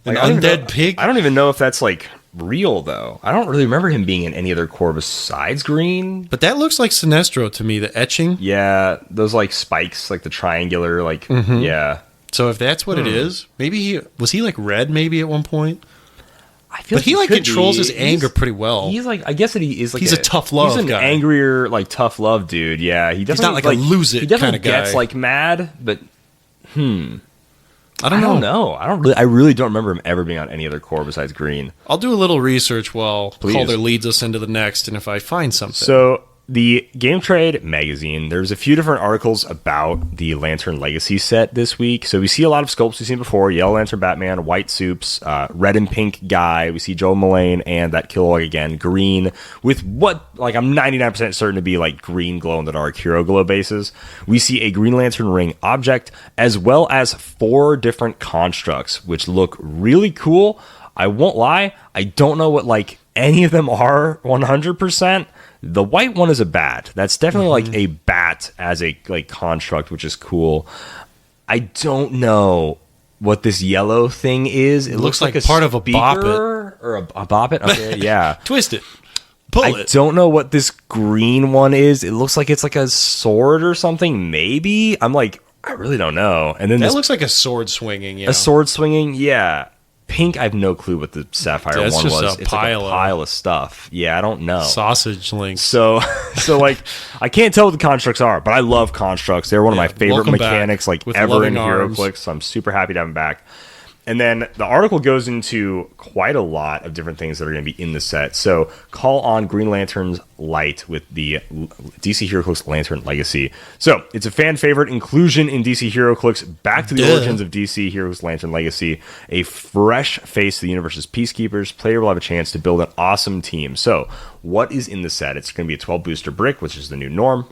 An Like, I don't even undead know- pig. I don't even know if that's like real, though. I don't really remember him being in any other core besides green. But that looks like Sinestro to me, the etching. Yeah, those like spikes, like the triangular, like, yeah. So if that's what it is, maybe was he like red maybe at one point? I feel But he like could controls be. his anger pretty well. He's like, I guess that he is like He's a tough love He's an guy. angrier, like tough love dude. Yeah, he definitely not like a lose it He definitely kinda guy. gets like mad, but I don't know. I really don't remember him ever being on any other core besides green. I'll do a little research while Please. Calder leads us into the next, and if I find something. So the Game Trade magazine, there's a few different articles about the Lantern Legacy set this week. So we see a lot of sculpts we've seen before: Yellow Lantern Batman, White Soups, Red and Pink Guy. We see Joe Mullane and that Kilowog again, green with what like I'm 99% certain to be like green glow in the dark Hero Glow bases. We see a Green Lantern ring object as well as 4 different constructs, which look really cool. I won't lie, I don't know what like any of them are 100%. The white one is a bat. That's definitely like a bat as a like construct, which is cool. I don't know what this yellow thing is. It looks like a part of a bop it. or a bop it. Okay, yeah. Twist it. Pull I it. don't know what this green one is. It looks like it's like a sword or something. Maybe I really don't know. And then That this looks like a sword swinging. Yeah. a sword swinging. Yeah. Pink, I have no clue what the sapphire That's one just was. a It's like a pile of- pile of stuff. Yeah, I don't know. Sausage links. So like, I can't tell what the constructs are, but I love constructs. They're one of my favorite welcome back mechanics, like with ever in loving arms. HeroClix. So I'm super happy to have them back. And then the article goes into quite a lot of different things that are going to be in the set. So call on Green Lantern's light with the DC HeroClix Lantern Legacy. So it's a fan favorite inclusion in DC HeroClix, back to the origins of DC HeroClix Lantern Legacy. A fresh face to the universe's Peacekeepers. Player will have a chance to build an awesome team. So what is in the set? It's going to be a 12 booster brick, which is the new norm.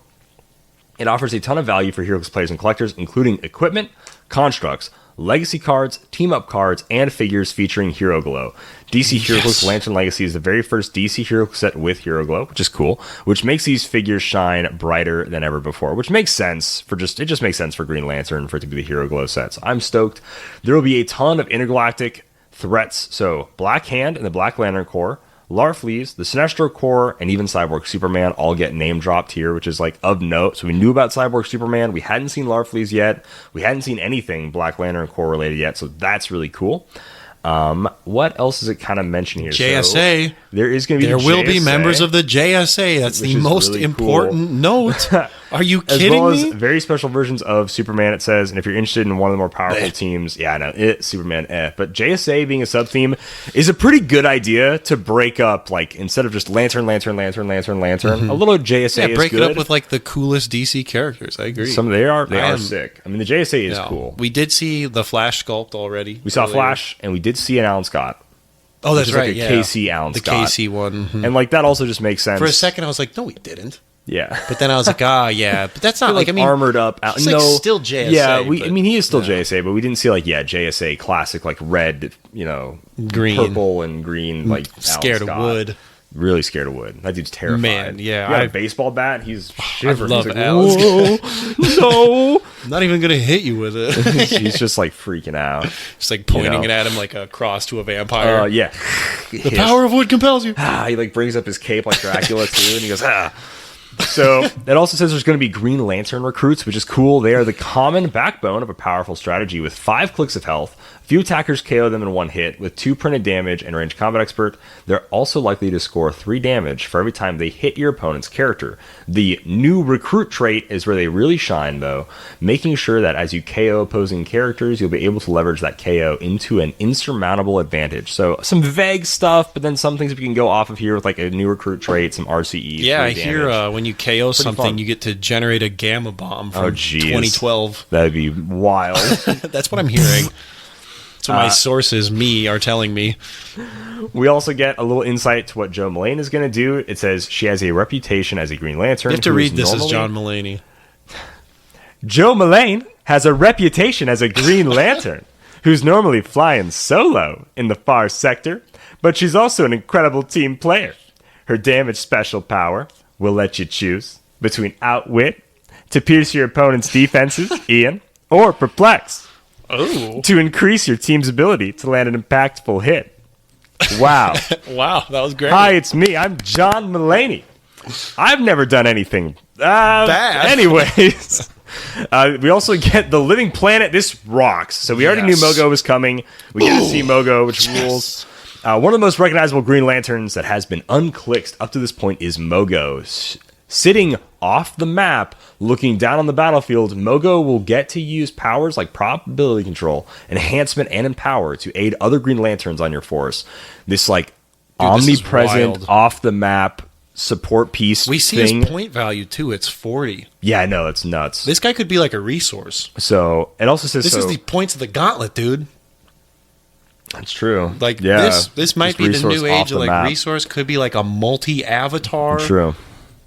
It offers a ton of value for HeroClix players and collectors, including equipment, constructs, legacy cards, team-up cards, and figures featuring Hero Glow. DC HeroClix Lantern Legacy is the very first DC HeroClix set with Hero Glow, which is cool, which makes these figures shine brighter than ever before, which makes sense for it just makes sense for Green Lantern for it to be the Hero Glow set. So I'm stoked. There will be a ton of intergalactic threats, so Black Hand and the Black Lantern Corps, Larfleeze, the Sinestro Corps, and even Cyborg Superman all get name dropped here, which is like of note. So we knew about Cyborg Superman. We hadn't seen Larfleeze yet. We hadn't seen anything Black Lantern Corps related yet. So that's really cool. What else is it kind of mentioned here? JSA. So there is going to be There the will be JSA, members of the JSA. That's which the is most really important note. Are you as kidding well me? as very special versions of Superman, it says. And if you're interested in one of the more powerful teams, yeah, I know, Superman, But JSA being a sub-theme is a pretty good idea to break up, like, instead of just Lantern, a little JSA is Break good. it up with like the coolest DC characters. I agree. They are am- sick. I mean, the JSA is Yeah. cool. We did see the Flash sculpt already. We saw earlier. Flash, and we did see an Alan Scott. Oh, that's which is like right. a yeah. KC Alan the Scott. KC one. Mhm. And, like, that also just makes sense. For a second, I was like, no, he didn't. Yeah. But then I was like, yeah. But that's not like I mean, armored up. he's, like, still JSA, Yeah, but- I mean, he is still JSA, but we didn't see JSA classic, like red, Green. purple and green, like scared Alan of Scott. wood. Really scared of wood. That dude's terrified. Man, yeah, You got a I- baseball bat. He's shivering. love He's like, Alan whoa, no. I'm not even gonna hit you with it. He's just like freaking out. Just like pointing You know. it at him like a cross to a vampire. Yeah. The power of wood compels you. He like brings up his cape like Dracula too, and he goes, ah. So that also says there's going to be Green Lantern recruits, which is cool. They are the common backbone of a powerful strategy with 5 clicks of health. Few attackers KO them in one hit with 2 printed damage and ranged combat expert. They're also likely to score 3 damage for every time they hit your opponent's character. The new recruit trait is where they really shine, though, making sure that as you KO opposing characters, you'll be able to leverage that KO into an insurmountable advantage. So some vague stuff, but then some things we can go off of here with like a new recruit trait, some RCE. Yeah, I 3 hear damage. when you KO something, fun. you get to generate a gamma bomb from Oh, geez. 2012. That'd be wild. That's what I'm hearing. That's what my sources, are telling me. We also get a little insight to what Joe Mullane is going to do. It says she has a reputation as a Green Lantern. You have to who is read this as normally- John Mulaney. Joe Mullane has a reputation as a Green Lantern who's normally flying solo in the far sector, but she's also an incredible team player. Her damage special power will let you choose between outwit to pierce your opponent's defenses, Ian, or perplex Oh. to increase your team's ability to land an impactful hit. Wow. Wow, that was great. Hi, it's me. I'm John Mulaney. I've never done anything Bad. Anyways, we also get the Living Planet. This rocks. So we already knew Mogo was coming. We get to see Mogo, which rules. One of the most recognizable Green Lanterns that has been unclicked up to this point is Mogo. Sitting off the map, looking down on the battlefield, Mogo will get to use powers like probability control, enhancement, and empower to aid other Green Lanterns on your force. This omnipresent, off the map support piece. We see thing. his point value too. It's 40. Yeah, I know, it's nuts. This guy could be like a resource. So it also says this is the points of the gauntlet, dude. That's true. Like yeah, this might be the new age of like map. Resource. Could be like a multi-avatar. True.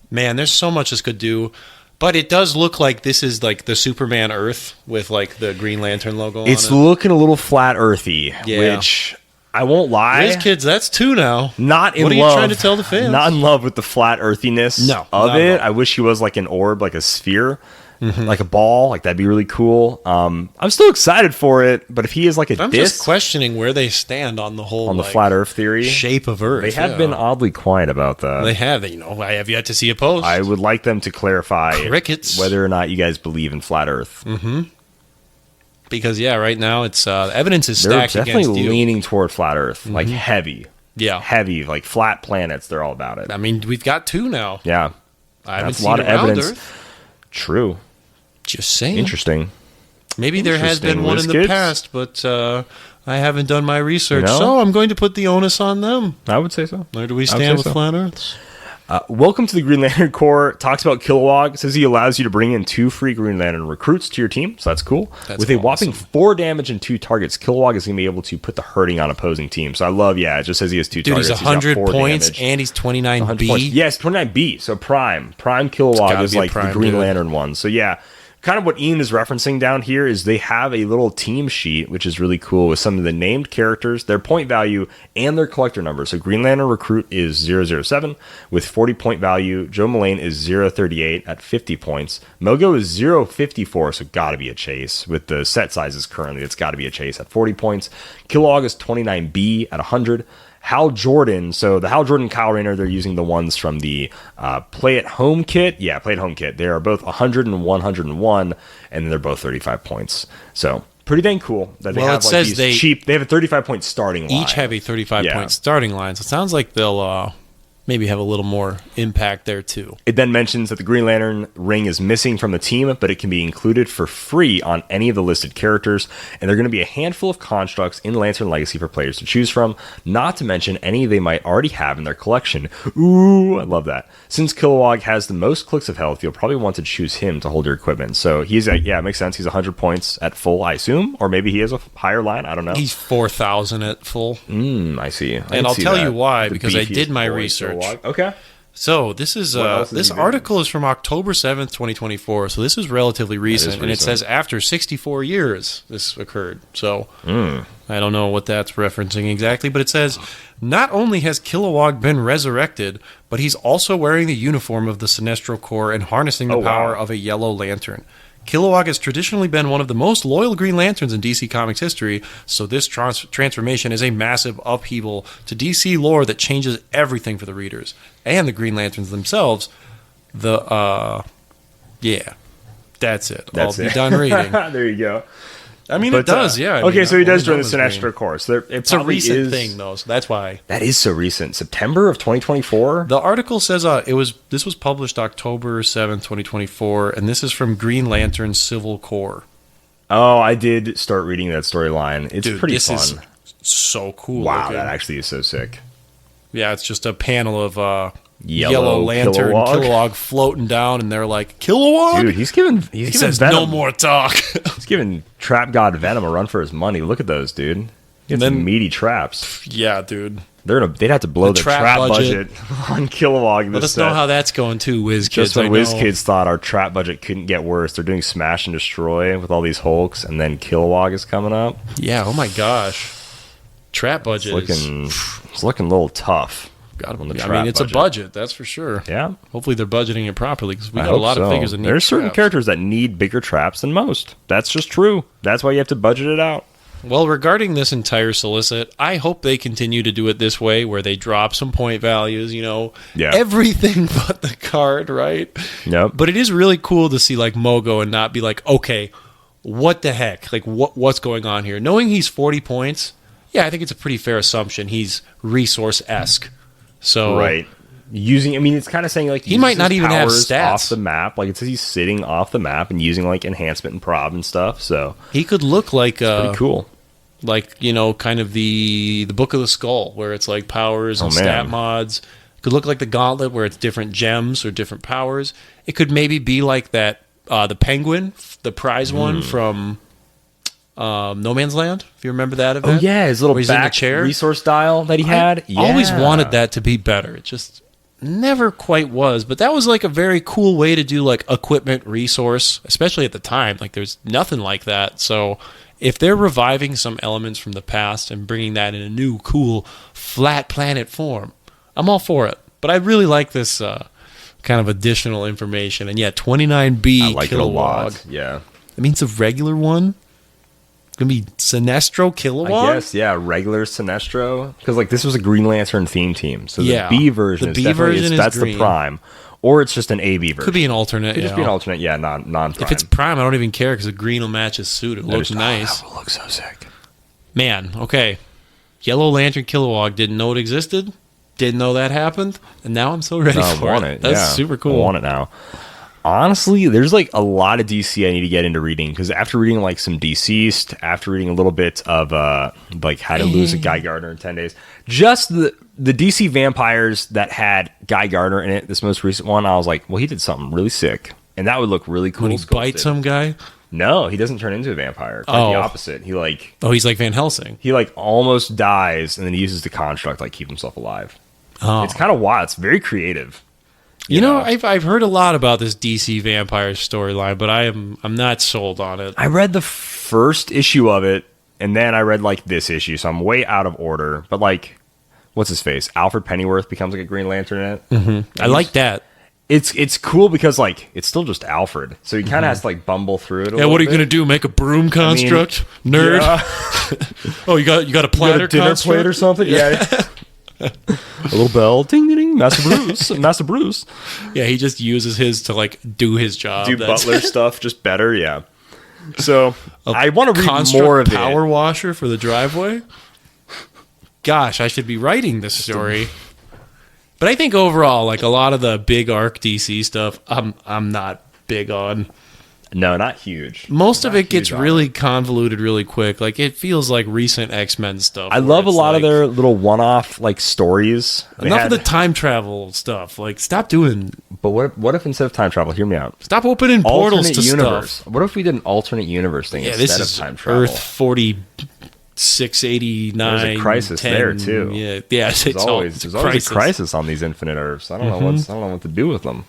Man, there's so much this could do. But it does look like this is like the Superman Earth with like the Green Lantern logo on it. It's looking a little flat earthy, which I won't lie. These kids, that's two now. Not in love. What are you trying to tell the fans? Not in love with the flat earthiness of it. I wish he was like an orb, like a sphere. Like a ball, like that'd be really cool. I'm still excited for it, but if he is like a I'm disc, just questioning where they stand on the whole on the flat Earth theory, shape of Earth. They have been oddly quiet about that. They have, I have yet to see a post. I would like them to clarify Crickets. whether or not you guys believe in flat Earth. Because right now it's evidence is They're stacked definitely against you. leaning toward flat Earth, like heavy. Yeah, heavy, like flat planets. They're all about it. I mean, we've got two now. Yeah, I haven't that's seen a lot of evidence. Earth. True. Just saying. Interesting. Maybe there has been one in the past, but I haven't done my research, You know? so I'm going to put the onus on them. I would say so. Where do we stand with flat Earths? Welcome to the Green Lantern Corps. Talks about Kilowog. Says he allows you to bring in 2 free Green Lantern recruits to your team, so that's cool. With a whopping 4 damage and 2 targets, Kilowog is going to be able to put the hurting on opposing teams. So I love, it just says he has 2 targets. Dude, he's 100 points, and he's 29B. Yes, 29B. So Prime Kilowog is like the Green Lantern one. So yeah. Kind of what Ian is referencing down here is they have a little team sheet, which is really cool, with some of the named characters, their point value, and their collector number. So Green Lantern Recruit is 007 with 40 point value. Joe Mullane is 038 at 50 points. Mogo is 054, so gotta be a chase. With the set sizes currently, it's gotta be a chase at 40 points. Kilowog is 29B at 100. Hal Jordan, so the Hal Jordan Kyle Rayner, they're using the ones from the Play at Home kit. Yeah, Play at Home kit. They are both 100 and 101, and they're both 35 points. So pretty dang cool that they have like these cheap. They have a 35 point starting line. Each have a 35 point starting line. So it sounds like they'll maybe have a little more impact there too. It then mentions that the Green Lantern ring is missing from the team, but it can be included for free on any of the listed characters, and there are going to be a handful of constructs in Lantern Legacy for players to choose from, not to mention any they might already have in their collection. Ooh, I love that. Since Kilowog has the most clicks of health, you'll probably want to choose him to hold your equipment. So he's it makes sense. He's 100 points at full, I assume, or maybe he has a higher line. I don't know. He's 4,000 at full. I see. And I'll tell you why, because I did my research. Okay. So this is this article is from October 7th, 2024. So this is relatively recent, and it says after 64 years this occurred. So I don't know what that's referencing exactly, but it says not only has Kilowog been resurrected, but he's also wearing the uniform of the Sinestro Corps and harnessing the power of a yellow lantern. Kilowog has traditionally been one of the most loyal Green Lanterns in DC Comics history, so this transformation is a massive upheaval to DC lore that changes everything for the readers and the Green Lanterns themselves. That's it. I'll be done reading. There you go. I mean, it does, yeah. Okay, so he does join the Sinestro Corps. So it's a recent thing, though, so that's why. That is so recent. September of 2024? The article says this was published October 7th, 2024, and this is from Green Lantern Civil Corps. Oh, I did start reading that storyline. It's pretty fun. Is so cool. Wow, looking. that actually is so sick. Yeah, it's just a panel of Yellow Lantern Kilowog floating down, and they're like, Kilowog? Dude, he says Venom. No more talk. He's giving Trap God Venom a run for his money. Look at those, dude. Get some meaty traps. Yeah, dude. They'd have to blow the trap budget on Kilowog. Let us know how that's going too, WizKids. Just when WizKids thought our trap budget couldn't get worse, they're doing Smash and Destroy with all these Hulks, and then Kilowog is coming up. Yeah, oh my gosh. Trap budget it's looking a little tough. It's a budget, that's for sure. Yeah. Hopefully they're budgeting it properly, because we got a lot of figures that need There's certain characters that need bigger traps than most. That's just true. That's why you have to budget it out. Well, regarding this entire solicit, I hope they continue to do it this way, where they drop some point values, everything but the card, right? Yep. But it is really cool to see like Mogo and not be like, okay, what the heck? Like what's going on here? Knowing he's 40 points, I think it's a pretty fair assumption he's resource-esque. So right. It's kind of saying like he might not even have stats off the map. Like it says he's sitting off the map and using like enhancement and prob and stuff. So he could look like pretty cool. Like kind of the Book of the Skull, where it's like powers and stat mods. It could look like the Gauntlet, where it's different gems or different powers. It could maybe be like that the Penguin, the prize one from No Man's Land. If you remember that event. Oh yeah, his little back chair resource dial that he had. Always wanted that to be better. It just never quite was, but that was like a very cool way to do like equipment resource, especially at the time. Like there's nothing like that. So if they're reviving some elements from the past and bringing that in a new cool flat planet form, I'm all for it. But I really like this kind of additional information. And 29B I like it a Kilowog. lot. Yeah, I mean, it's a regular one. Gonna be Sinestro Kilowog? I guess, regular Sinestro. Because like this was a Green Lantern theme team, so Yeah. the B version The is B definitely version is that's green. the prime, or it's just an AB version. Could be an alternate. Could just be an alternate, non-prime. If it's prime, I don't even care because the green will match his suit. It looks nice. That will look so sick. Man, okay. Yellow Lantern Kilowog, didn't know it existed. Didn't know that happened. And now I'm so ready I for want it. it. That's super cool. I want it now. Honestly, there's like a lot of DC I need to get into reading, because after reading like some Deceased, after reading a little bit of like How to Lose a Guy Gardner in 10 Days, just the DC vampires that had Guy Gardner in it, this most recent one, I was like, well, he did something really sick, and that would look really cool. When he bites some guy? No, he doesn't turn into a vampire. Quite the opposite. He like he's like Van Helsing. He like almost dies, and then he uses the construct to like keep himself alive. Oh. It's kind of wild. It's very creative. You know, I've heard a lot about this DC vampire storyline, but I'm not sold on it. I read the first issue of it, and then I read like this issue, so I'm way out of order. But like, what's his face? Alfred Pennyworth becomes like a Green Lantern in it. Mm-hmm. I like that. It's cool because like it's still just Alfred, so he kind of has to like bumble through it. What are you gonna do? Make a broom construct, nerd? Yeah. You got a platter, a dinner construct? plate or something? Yeah. A little bell, ding ding ding, Master Bruce. Yeah, he just uses his to like do his job. Do butler stuff just better, yeah. So I want to read construct more of power it. washer for the driveway. Gosh, I should be writing this story. But I think overall, like a lot of the big arc DC stuff, I'm not big on. No, not huge. Most of it gets really convoluted really quick. Like it feels like recent X-Men stuff. I love a lot of their little one-off like stories. Enough of the time travel stuff. Like stop doing. But what if instead of time travel, hear me out. Stop opening portals to universe. stuff. What if we did an alternate universe thing instead this of is time travel? Earth 4689. There's a crisis 10, there too. Yeah, there's always a crisis on these infinite Earths. I don't know what to do with them.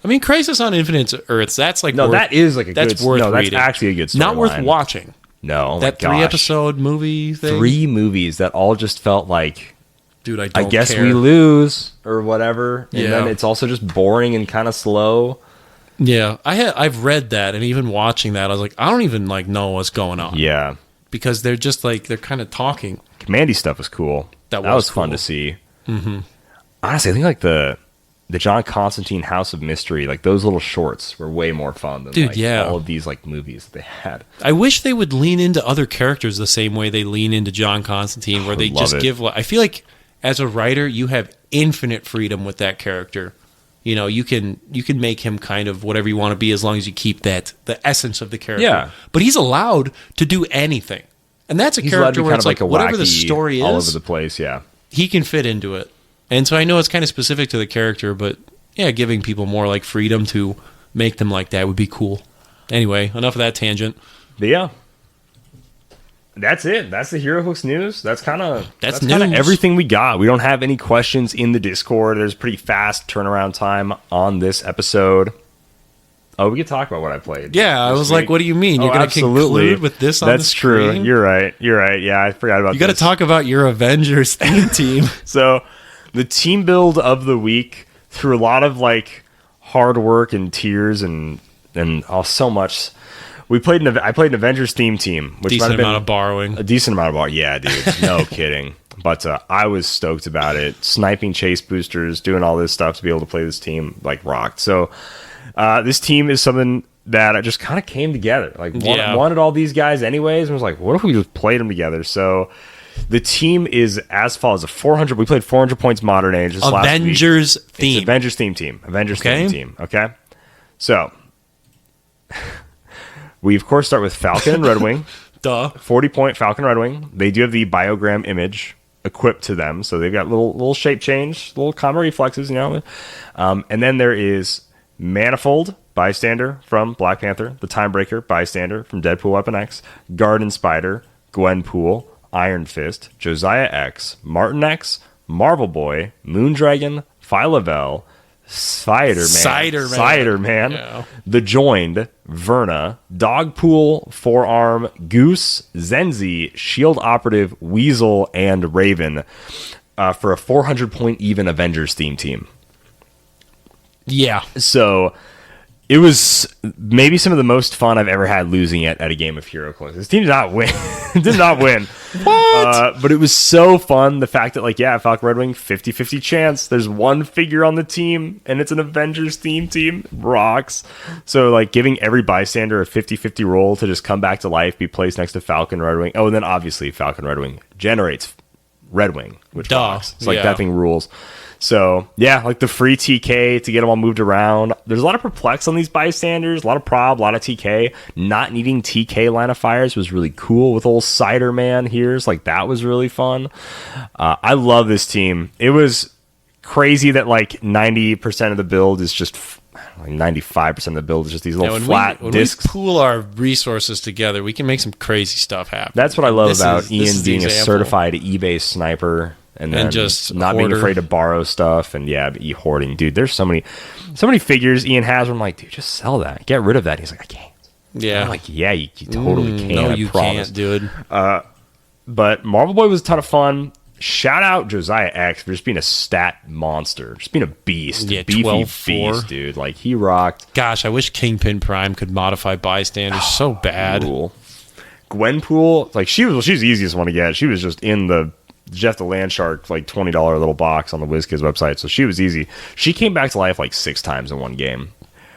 I mean, Crisis on Infinite Earths. That's like that is like that's good. worth no, that's reading. Actually a good storyline. Not worth watching. No, that 3-episode movie thing. 3 movies that all just felt like, dude, I guess care. we lose or whatever. And Yeah. then it's also just boring and kind of slow. Yeah, I've read that, and even watching that, I was like, I don't even like know what's going on. Yeah, because they're just like they're kind of talking. Commandy stuff was cool. That was fun to see. Mm-hmm. Honestly, I think like the John Constantine House of Mystery, like those little shorts were way more fun than all of these like movies that they had. I wish they would lean into other characters the same way they lean into John Constantine, where they just give. I feel like as a writer, you have infinite freedom with that character. You know, you can make him kind of whatever you want to be as long as you keep the essence of the character. Yeah. But he's allowed to do anything, and that's He's character where kind it's of like whatever the wacky, story is, all over the place. Yeah, he can fit into it. And so I know it's kind of specific to the character, but yeah, giving people more like freedom to make them like that would be cool. Anyway, enough of that tangent. But yeah, that's it. That's the Heroclix news. That's kind of news. Everything we got. We don't have any questions in the Discord. There's pretty fast turnaround time on this episode. Oh, we could talk about what I played. Yeah, I was like, what do you mean? You're going to conclude with this on the screen? That's true. You're right. Yeah, I forgot about You got to talk about your Avengers theme team. So, the team build of the week, through a lot of like hard work and tears and so much, I played an Avengers theme team, which might Decent have been amount of borrowing. a decent amount of borrowing. Yeah, dude, no kidding. But I was stoked about it. Sniping chase boosters, doing all this stuff to be able to play this team like rocked. So this team is something that I just kind of came together. Like wanted all these guys anyways, and was like, what if we just played them together? So the team is as follows: 400. We played 400 points Modern Age. This Avengers last week. theme. It's Avengers theme team. Avengers theme team. Okay. So we of course start with Falcon and Red Wing. Duh. 40-point Falcon Red Wing. They do have the biogram image equipped to them, so they've got little shape change, little combat reflexes, you know. And then there is Manifold Bystander from Black Panther, the Timebreaker Bystander from Deadpool Weapon X, Garden Spider, Gwenpool, Iron Fist, Josiah X, Martin X, Marvel Boy, Moondragon, Phyla-Vell, Cider-Man, Yeah. The Joined, Verna, Dogpool, Forearm, Goose, Zenzi, Shield Operative, Weasel, and Raven for a 400-point even Avengers theme team. Yeah. So it was maybe some of the most fun I've ever had losing it at a game of Heroclix. This team did not win. Did not win. What? But it was so fun. The fact that, like, yeah, Falcon Red Wing, 50-50 chance. There's one figure on the team, and it's an Avengers theme team. Rocks. So, like, giving every bystander a 50-50 roll to just come back to life, be placed next to Falcon Red Wing. Oh, and then obviously Falcon Red Wing generates Red Wing, which rocks. It's like that thing rules. So, yeah, like the free TK to get them all moved around. There's a lot of perplex on these bystanders, a lot of prob, a lot of TK. Not needing TK line of fires was really cool with old Cider Man here. Like, that was really fun. I love this team. It was crazy that, like, 90% of the build is just... Like 95% of the build is just these little flat discs. When we pool our resources together, we can make some crazy stuff happen. That's what I love about Ian being a certified eBay sniper. And then just not being afraid to borrow stuff and hoarding. Dude, there's so many figures Ian has where I'm like, dude, just sell that. Get rid of that. He's like, I can't. Yeah. I'm like, yeah, you totally can. No, I you promise. can't, dude. But Marvel Boy was a ton of fun. Shout out Josiah X for just being a stat monster. Just being a beast. Yeah, beefy 12-4. beast, dude. Like, he rocked. Gosh, I wish Kingpin Prime could modify bystanders so bad. Cool. Gwenpool, like, she's the easiest one to get. She was just in the Jeff the Landshark, like, $20 little box on the WizKids website, so she was easy. She came back to life like 6 times in one game,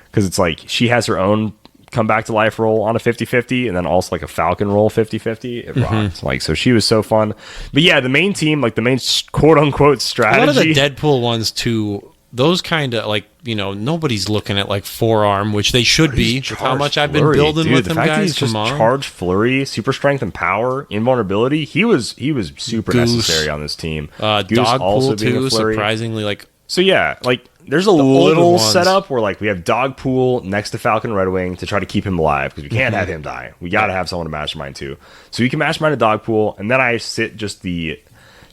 because it's like she has her own come back to life roll on a 50-50, and then also like a Falcon roll 50-50. It rocked. Like, so she was so fun. But yeah, the main team, like the main quote unquote strategy. A lot of the Deadpool ones too. Those kind of, like, you know, nobody's looking at like Forearm, which they should be. With how much I've been building with them, the fact guys. That he's just charge flurry, super strength and power, invulnerability. He was super necessary on this team. Goose Dogpool too, surprisingly, like. So yeah, like there's a little setup where like we have Dogpool next to Falcon Red Wing to try to keep him alive because we can't have him die. We got to have someone to mastermind too. So you can mastermind a Dogpool, and then I sit just the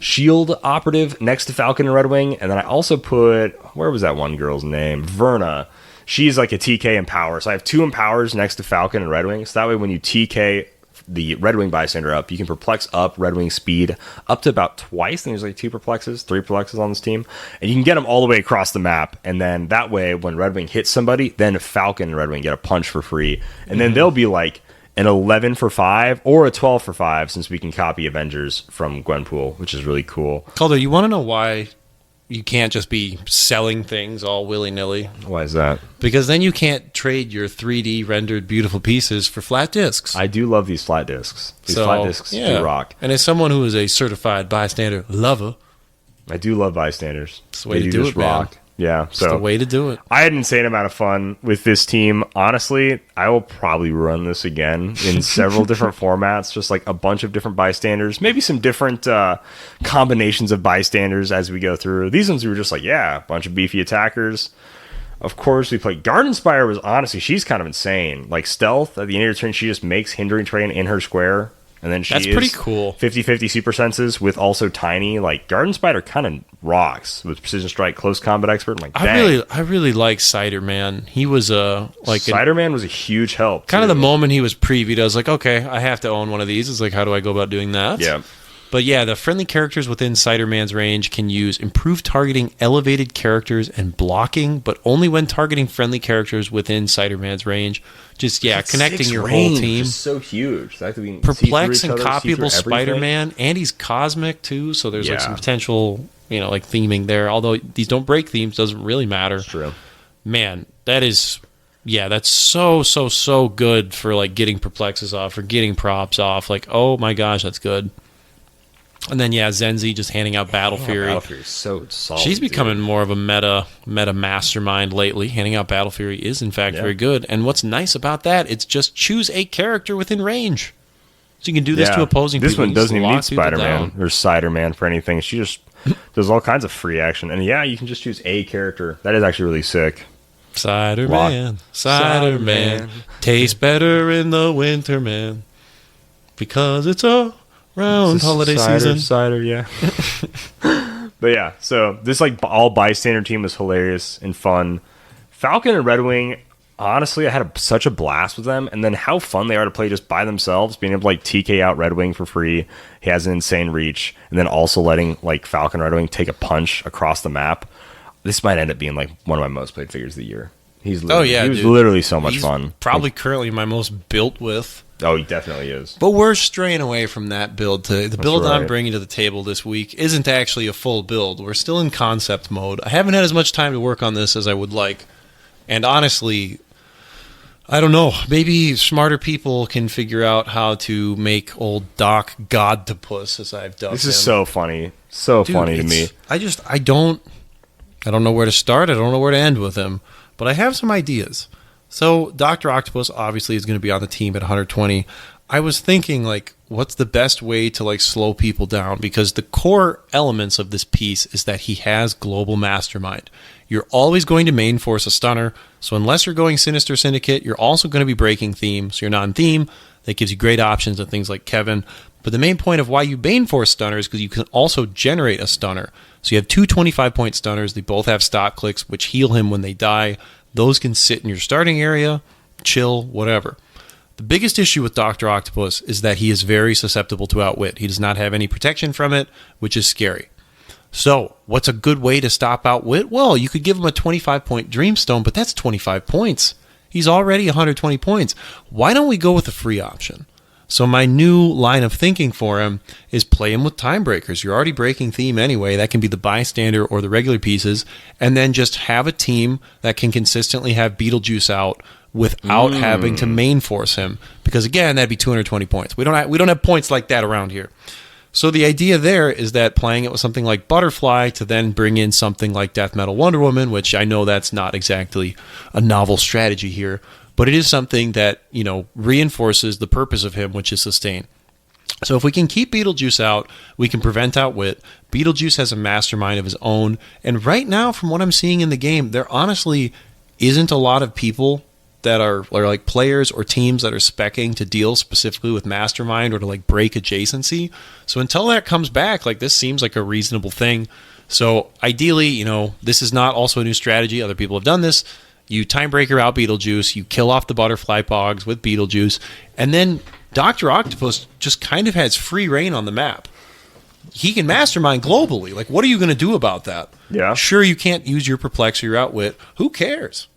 Shield Operative next to Falcon and Red Wing, and then I also put, where was that one girl's name? Verna. She's like a TK Empower. So I have 2 Empowers next to Falcon and Red Wing. So that way when you TK the Red Wing Bystander up, you can perplex up Red Wing speed up to about twice. And there's like 2 perplexes, 3 perplexes on this team. And you can get them all the way across the map. And then that way when Red Wing hits somebody, then Falcon and Red Wing get a punch for free. And then they'll be like an 11 for 5 or a 12 for 5, since we can copy Avengers from Gwenpool, which is really cool. Calder, you want to know why you can't just be selling things all willy-nilly? Why is that? Because then you can't trade your 3D rendered beautiful pieces for flat discs. I do love these flat discs. These flat discs do rock. And as someone who is a certified bystander lover, I do love bystanders. It's the way to do it, rock. Man. Yeah, it's the way to do it. I had an insane amount of fun with this team. Honestly, I will probably run this again in several different formats, just like a bunch of different bystanders, maybe some different combinations of bystanders as we go through. These ones we were just like, yeah, a bunch of beefy attackers. Of course, we played Garden Spire. Was honestly, she's kind of insane. Like stealth, at the end of your turn, she just makes hindering terrain in her square. And then that's pretty cool. 50-50 super senses with also tiny. Like Garden Spider kind of rocks with precision strike, close combat expert. I'm like, dang. I really like Cider Man. He was Cider Man was a huge help. Kind of the moment he was previewed, I was like, okay, I have to own one of these. It's like, how do I go about doing that? Yeah. But yeah, the friendly characters within Ciderman's range can use improved targeting, elevated characters, and blocking, but only when targeting friendly characters within Ciderman's range. Just, connecting your whole team. Is so huge. That could Perplex and copyable Spider-Man, and he's cosmic too, so there's like some potential, like theming there. Although these don't break themes, doesn't really matter. That's true. Man, that is... Yeah, that's so good for like getting perplexes off or getting props off. Like, oh my gosh, that's good. And then Zenzi just handing out Battle Fury. Battle Fury is so solid. She's becoming more of a meta mastermind lately. Handing out Battle Fury is in fact very good. And what's nice about that, it's just choose a character within range. So you can do this to opposing people. This one doesn't even need Spider-Man or Cider-Man for anything. She just does all kinds of free action. And you can just choose a character. That is actually really sick. Cider-Man, Cider-Man, tastes better in the winter, man, because it's around holiday season. Cider, yeah. But so this like all bystander team was hilarious and fun. Falcon and Red Wing, honestly, I had such a blast with them, and then how fun they are to play just by themselves, being able to like TK out Red Wing for free. He has an insane reach, and then also letting like Falcon and Red Wing take a punch across the map. This might end up being like one of my most played figures of the year. He was literally so much fun. Probably currently my most built with. Oh, he definitely is. But we're straying away from that build. The build I'm bringing to the table this week isn't actually a full build. We're still in concept mode. I haven't had as much time to work on this as I would like. And honestly, I don't know. Maybe smarter people can figure out how to make old Doc Godtopus, as I've done. This is so funny. So funny to me. I don't know where to start. I don't know where to end with him. But I have some ideas. So Dr. Octopus obviously is going to be on the team at 120. I was thinking, like, what's the best way to, like, slow people down? Because the core elements of this piece is that he has global mastermind. You're always going to main force a stunner. So unless you're going Sinister Syndicate, you're also going to be breaking theme. So you're not in theme. That gives you great options of things like Kevin. But the main point of why you main force stunner is because you can also generate a stunner. So you have two 25-point stunners. They both have stop clicks, which heal him when they die. Those can sit in your starting area, chill, whatever. The biggest issue with Dr. Octopus is that he is very susceptible to outwit. He does not have any protection from it, which is scary. So, what's a good way to stop outwit? Well, you could give him a 25-point Dreamstone, but that's 25 points. He's already 120 points. Why don't we go with a free option? So my new line of thinking for him is play him with time breakers. You're already breaking theme anyway. That can be the bystander or the regular pieces. And then just have a team that can consistently have Beetlejuice out without having to main force him. Because again, that'd be 220 points. We don't have points like that around here. So the idea there is that playing it with something like Butterfly to then bring in something like Death Metal Wonder Woman, which I know that's not exactly a novel strategy here, but it is something that, reinforces the purpose of him, which is sustain. So if we can keep Beetlejuice out, we can prevent outwit. Beetlejuice has a mastermind of his own. And right now, from what I'm seeing in the game, there honestly isn't a lot of people that are like players or teams that are speccing to deal specifically with mastermind or to like break adjacency. So until that comes back, like this seems like a reasonable thing. So ideally, this is not also a new strategy. Other people have done this. You time breaker out Beetlejuice, you kill off the butterfly pogs with Beetlejuice, and then Dr. Octopus just kind of has free reign on the map. He can mastermind globally. Like, what are you going to do about that? Yeah. Sure, you can't use your perplex or your outwit. Who cares?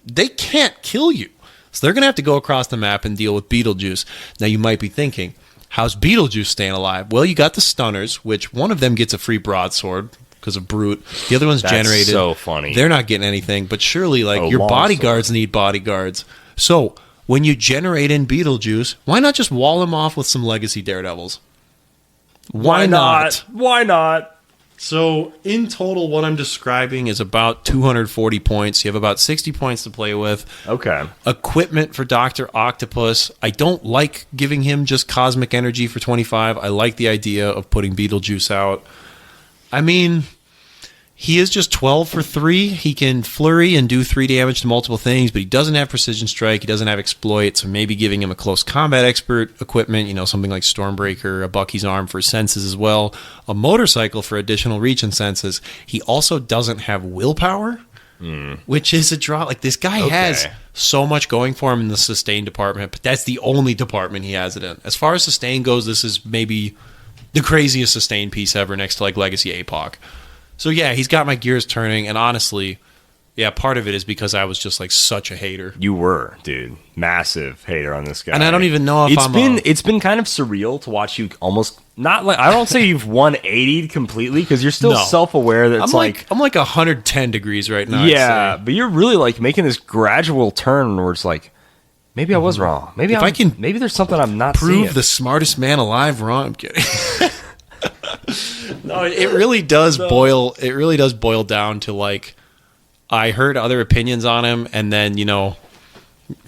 They can't kill you. So they're going to have to go across the map and deal with Beetlejuice. Now, you might be thinking, how's Beetlejuice staying alive? Well, you got the stunners, which one of them gets a free broadsword because of Brute. The other one's generated. So funny. They're not getting anything, but surely, your bodyguards need bodyguards. So when you generate in Beetlejuice, why not just wall him off with some Legacy Daredevils? Why not? Why not? So in total, what I'm describing is about 240 points. You have about 60 points to play with. Okay. Equipment for Dr. Octopus. I don't like giving him just cosmic energy for 25. I like the idea of putting Beetlejuice out. I mean, he is just 12 for 3. He can flurry and do 3 damage to multiple things, but he doesn't have precision strike. He doesn't have exploit, so maybe giving him a close combat expert equipment, something like Stormbreaker, a Bucky's arm for senses as well, a motorcycle for additional reach and senses. He also doesn't have willpower, which is a draw. Like, this guy has so much going for him in the sustain department, but that's the only department he has it in. As far as sustain goes, this is maybe the craziest sustained piece ever next to like Legacy APOC. So yeah, he's got my gears turning, and honestly, yeah, part of it is because I was just like such a hater. You were, dude, massive hater on this guy, and I don't even know if it's been kind of surreal to watch you almost not like I don't say you've 180'd completely because you're still self-aware that it's I'm like 110 degrees right now. Yeah, but you're really like making this gradual turn where it's like maybe I was wrong. Maybe maybe there's something I'm not prove seeing. The smartest man alive wrong. I'm kidding. No, it really does boil. It really does boil down to like I heard other opinions on him, and then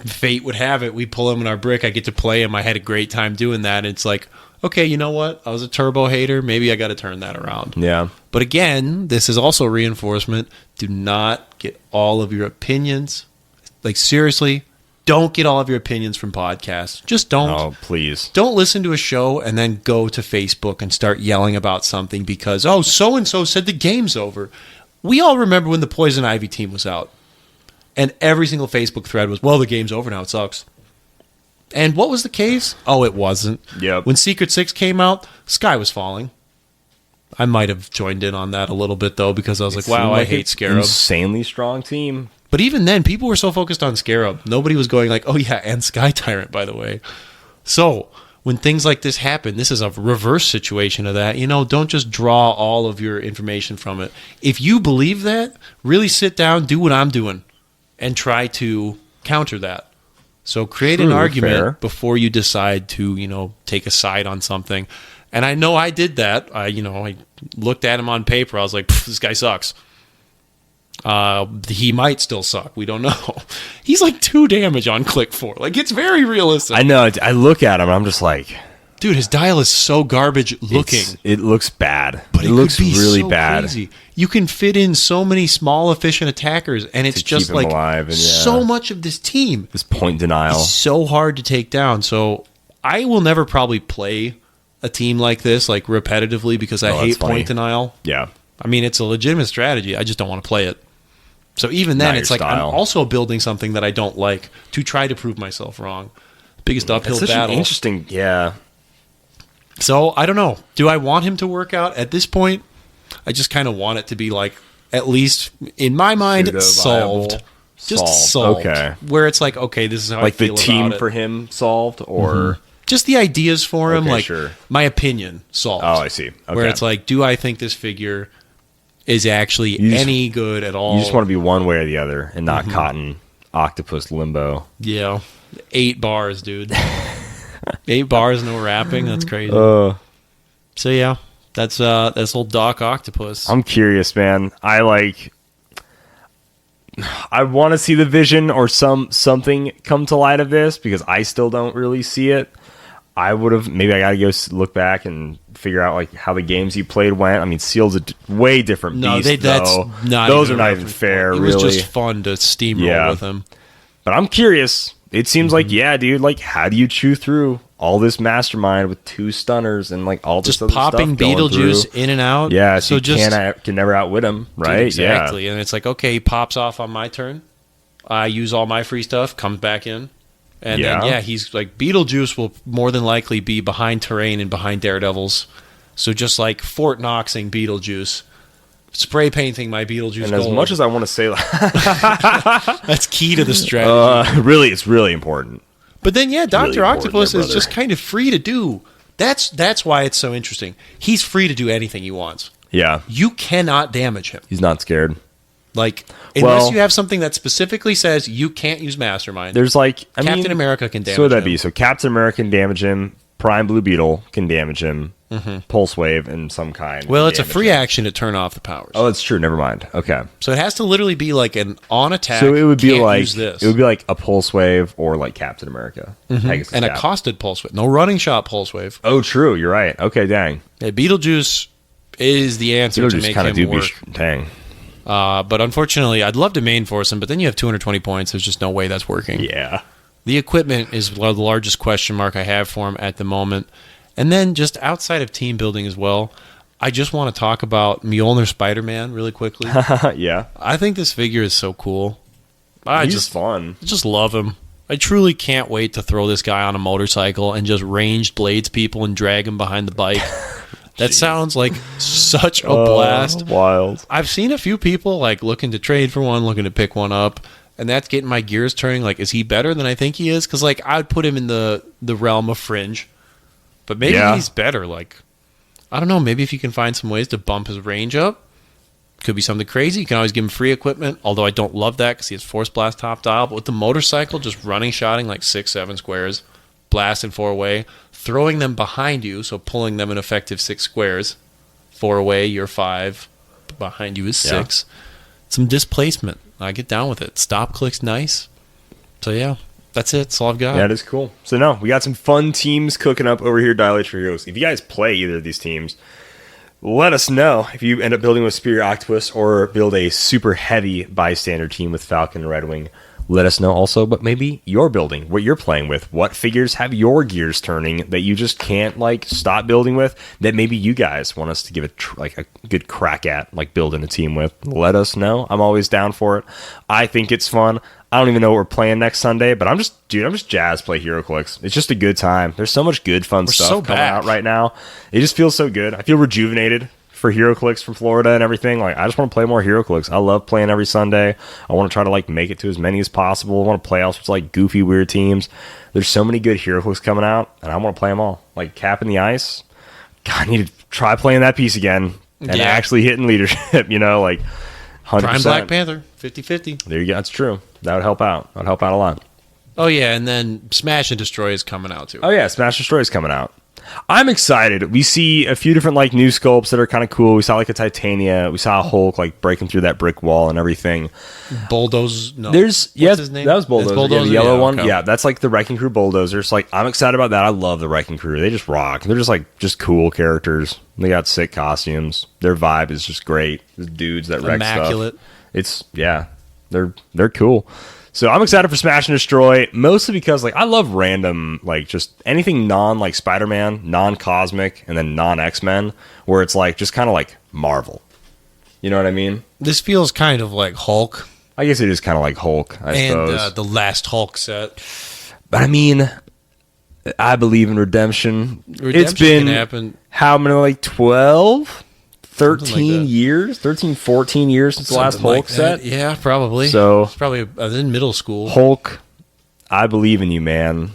fate would have it. We pull him in our brick. I get to play him. I had a great time doing that. And it's like, okay, you know what? I was a turbo hater. Maybe I got to turn that around. Yeah. But again, this is also reinforcement. Do not get all of your opinions. Like seriously, don't get all of your opinions from podcasts. Just don't. Oh, please. Don't listen to a show and then go to Facebook and start yelling about something because, oh, so-and-so said the game's over. We all remember when the Poison Ivy team was out. And every single Facebook thread was, well, the game's over now. It sucks. And what was the case? Oh, it wasn't. Yep. When Secret 6 came out, sky was falling. I might have joined in on that a little bit, though, because I was like, wow, I hate Scarab. Insanely strong team. But even then, people were so focused on Scarab. Nobody was going like, oh, yeah, and Sky Tyrant, by the way. So when things like this happen, this is a reverse situation of that. Don't just draw all of your information from it. If you believe that, really sit down, do what I'm doing, and try to counter that. So create an argument before you decide to, take a side on something. And I know I did that. I looked at him on paper. I was like, this guy sucks. He might still suck. We don't know. He's like 2 damage on click 4. Like, it's very realistic. I know. I look at him and I'm just like, dude, his dial is so garbage looking. It looks bad. But it looks could be really so bad. Crazy. You can fit in so many small, efficient attackers, and it's just like alive and, so much of this team. This point denial. It's so hard to take down. So I will never probably play a team like this, like repetitively, because I hate point denial. Yeah. I mean, it's a legitimate strategy. I just don't want to play it. So even then, it's like I'm also building something that I don't like to try to prove myself wrong. Biggest uphill battle. Interesting, yeah. So I don't know. Do I want him to work out at this point? I just kind of want it to be like, at least in my mind, solved. Just solved. Okay. Where it's like, okay, this is how I feel about it. Like the team for him solved, or just the ideas for him. Okay, like sure. My opinion solved. Oh, I see. Okay. Where it's like, do I think this figure is actually any good at all? You just want to be one way or the other and not cotton octopus limbo. Yeah. 8 bars, dude. 8 bars, no rapping. That's crazy. So yeah, that's old Doc Octopus. I'm curious, man. I want to see the vision or something come to light of this because I still don't really see it. Maybe I got to go look back and figure out like how the games you played went. I mean, Seal's a way different beast. Those are not even fair. It was just fun to steamroll with him. But I'm curious. It seems like, yeah, dude. Like, how do you chew through all this mastermind with 2 stunners and like all this just other popping stuff Beetlejuice in and out? Yeah, so you can never outwit him, right? Dude, exactly. And it's like, okay, he pops off on my turn. I use all my free stuff, comes back in. And then, he's like, Beetlejuice will more than likely be behind terrain and behind Daredevils. So just like Fort Knoxing Beetlejuice, spray painting my Beetlejuice and gold. as much as I want to say that's key to the strategy. Really, it's really important. But then, Dr. Octopus is just kind of free to do. That's why it's so interesting. He's free to do anything he wants. Yeah. You cannot damage him. He's not scared. Like, unless you have something that specifically says you can't use Mastermind. There's like... Captain America can damage him. So would that be? So Captain America can damage him. Prime Blue Beetle can damage him. Pulse Wave in some kind. Well, it's a free action to turn off the powers. Oh, that's true. Never mind. Okay. So it has to literally be like an on attack. So it would be like it would be like a Pulse Wave or like Captain America. And a costed Pulse Wave. No running shot Pulse Wave. Oh, true. You're right. Okay, dang. Yeah, Beetlejuice is the answer to make him work. Dang. But unfortunately, I'd love to main force him, but then you have 220 points. There's just no way that's working. Yeah. The equipment is the largest question mark I have for him at the moment. And then just outside of team building as well, I just want to talk about Mjolnir Spider-Man really quickly. Yeah. I think this figure is so cool. He's fun. I just love him. I truly can't wait to throw this guy on a motorcycle and just ranged blades people and drag him behind the bike. That sounds like such a blast. Wild. I've seen a few people like looking to trade for one, looking to pick one up, and that's getting my gears turning. Like, is he better than I think he is? Because like I would put him in the realm of fringe, but maybe he's better. Like, I don't know. Maybe if you can find some ways to bump his range up, could be something crazy. You can always give him free equipment, although I don't love that because he has Force Blast top dial. But with the motorcycle, just running, shotting like 6-7 squares, blasting 4-away, throwing them behind you, so pulling them an effective 6 squares. 4-away, you're 5. Behind you is 6. Some displacement. I get down with it. Stop clicks nice. So yeah, that's it. That's all I've got. Yeah, it is cool. So no, we got some fun teams cooking up over here, Dial H for Heroes. If you guys play either of these teams, let us know if you end up building with Superior Octopus or build a super heavy bystander team with Falcon and Red Wing. Let us know also what maybe you're building, what you're playing with, what figures have your gears turning that you just can't like stop building with, that maybe you guys want us to give it like a good crack at, like building a team with. Let us know. I'm always down for it. I think it's fun. I don't even know what we're playing next Sunday, but I'm just jazzed to play Heroclix. It's just a good time. There's so much good fun stuff coming out right now. It just feels so good. I feel rejuvenated for Heroclix from Florida and everything. Like, I just want to play more Heroclix. I love playing every Sunday. I want to try to like make it to as many as possible. I want to play all sorts of like goofy, weird teams. There's so many good Heroclix coming out, and I want to play them all. Like Cap in the Ice. God, I need to try playing that piece again and actually hitting leadership, you know, like 100%. Prime Black Panther, 50-50. There you go. That's true. That would help out. That would help out a lot. Oh, yeah, and then Smash and Destroy is coming out, too. Oh, yeah, Smash Destroy is coming out. I'm excited. We see a few different like new sculpts that are kind of cool. We saw like a Titania. We saw a Hulk like breaking through that brick wall and everything. Bulldozer. No. There's his name? That was Bulldozer. Bulldozer? Yeah, the yellow one. Okay. Yeah, that's like the Wrecking Crew Bulldozer. So like I'm excited about that. I love the Wrecking Crew. They just rock. They're just like just cool characters. They got sick costumes. Their vibe is just great. The dudes that wreck Immaculate. stuff. It's they're cool. So I'm excited for Smash and Destroy, mostly because like I love random, like just anything non like Spider-Man, non-Cosmic, and then non-X-Men, where it's like just kind of like Marvel. You know what I mean? This feels kind of like Hulk. I guess it is kind of like Hulk, I suppose. And the last Hulk set. But I mean, I believe in redemption. It's Can been happen. how many, like 12? 13 like years? 13, 14 years since the last Something Hulk like that. set? Yeah, probably. So it's probably I was in middle school. Hulk, I believe in you, man.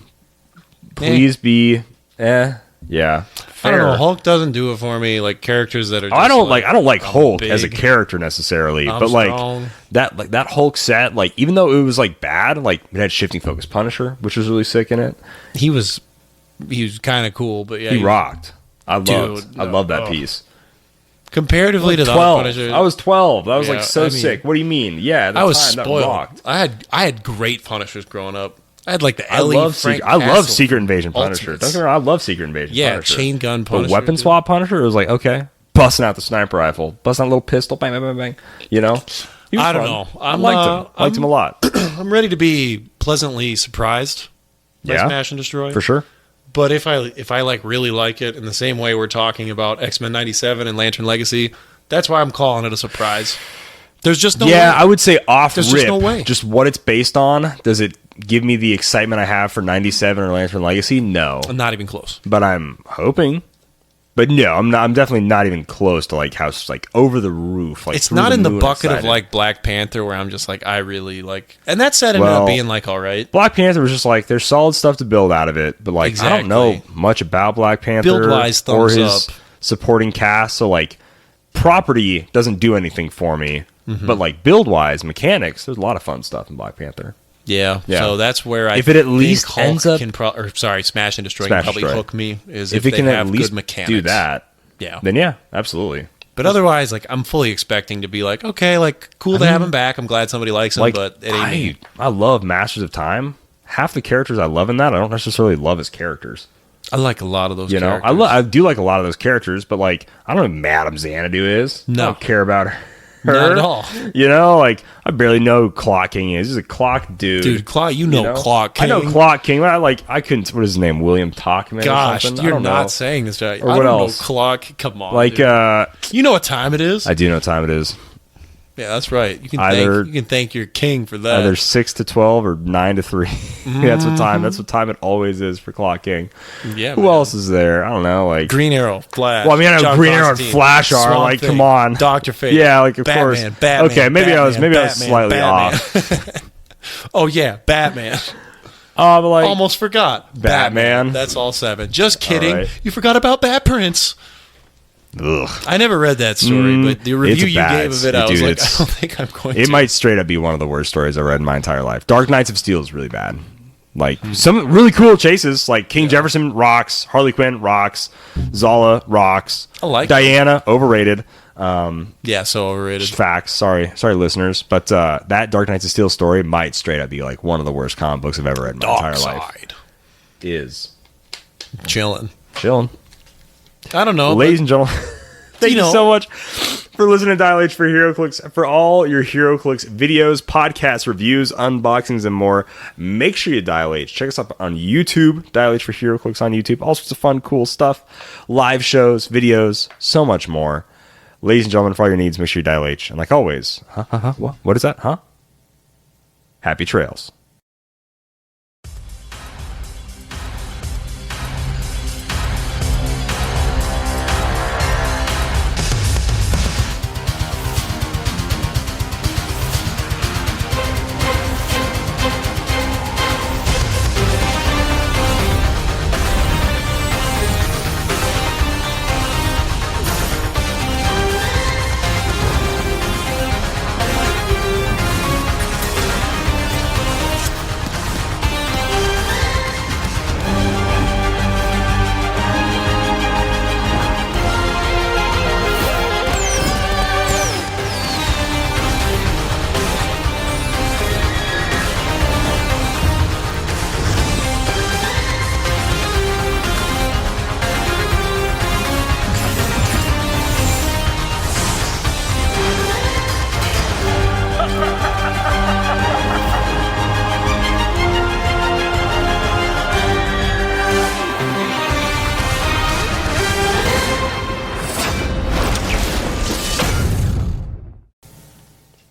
Please be, yeah. I Fair. don't know. Hulk doesn't do it for me. Like characters that are. Just I don't like I'm Hulk big, as a character necessarily, I'm but strong. like that Hulk set, like even though it was like bad, like it had shifting focus Punisher, which was really sick in it. He was kind of cool, but yeah, He rocked. I Dude, love that piece. Comparatively to the 12. Punisher, I was 12. That was Yeah, like so I mean, sick. What do you mean? Yeah, at the I was time, that spoiled. rocked. I had great Punishers growing up. I had like the I Ellie love Frank I love Castle Secret Invasion Punisher. Ultimates. Don't get me wrong, I love Secret Invasion Yeah, Punisher. chain gun But Punisher. weapon dude. swap Punisher, it was like, okay, busting out the sniper rifle, busting out a little pistol, bang, bang, bang, bang. You know? He was I don't fun. know. I liked him a lot. I'm ready to be pleasantly surprised by Yeah, Smash and Destroy. for sure. But if I like really like it in the same way we're talking about X-Men 97 and Lantern Legacy, that's why I'm calling it a surprise. There's just no way. I would say off There's rip, just no way. just what it's based on, does it give me the excitement I have for 97 or Lantern Legacy? No. I'm not even close. But I'm hoping. But no, I'm definitely not even close to like how like over the roof. Like It's through not in the moon bucket excited. of like Black Panther where I'm just like, I really like. And that set ended up being like all right. Black Panther was just like there's solid stuff to build out of it, but like I don't know much about Black Panther Build-wise, or thumbs his up. supporting cast. So like property doesn't do anything for me, but like build wise, mechanics, there's a lot of fun stuff in Black Panther. Yeah. Yeah. So that's where I If it at think least Hulk ends up- Smash and Destroy Smash can probably Destroy. hook me is If if it they can have at least good mechanics. do that, Yeah. then yeah, absolutely. But otherwise, like I'm fully expecting to be like, okay, like cool to have him back. I'm glad somebody likes him, Like but it ain't me. I love Masters of Time. Half the characters I love in that, I don't necessarily love as characters. I like a lot of those You know, characters. I do like a lot of those characters, but like I don't know who Madame Xanadu is. No. I don't care about her. Not at all. You know, like I barely know who Clock King is. He's a clock dude. Dude, Clock, you know Clock King. I know Clock King. I couldn't. What is his name? William Talkman. Gosh, or something? I you're don't not know. saying this right. Or I what don't else? know Clock. Come on. Like dude. You know what time it is? I do know what time it is. Yeah, that's right. You can thank your king for that. Either 6 to 12 or 9 to 3. That's what time it always is for Clock King. Yeah. Who else is there? I don't know. Like Green Arrow, Flash. Well, I mean, I know John Green Arrow and Constantine, Flash are Swamp like, Thing, come on, Dr. Fate. Yeah, like of Batman, course. Batman, okay, maybe I was Batman, slightly off. Oh yeah, Batman. But like Almost forgot. Batman. That's all 7. Just kidding. right. You forgot about Bat Prince. ugh. I never read that story, but the review you bad. gave of it, I Dude, was like, I it's- don't think I'm going It to. might straight up be one of the worst stories I've read in my entire life. Dark Knights of Steel is really bad. Like some really cool chases, like King Jefferson rocks, Harley Quinn rocks, Zala rocks. I like Diana overrated. Yeah, so overrated. Just facts. Sorry, listeners. But that Dark Knights of Steel story might straight up be like one of the worst comic books I've ever read in my entire life. Darkseid. Is Chilling. chilling, I don't know. ladies and gentlemen. Thank you know. so much for listening to Dial H for HeroClix. For all your HeroClix videos, podcasts, reviews, unboxings, and more, make sure you Dial H. Check us out on YouTube. Dial H for HeroClix on YouTube. All sorts of fun, cool stuff. Live shows, videos, so much more. Ladies and gentlemen, for all your needs, make sure you Dial H. And like always, what is that? Happy trails.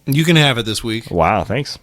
You can have it this week. Wow, thanks.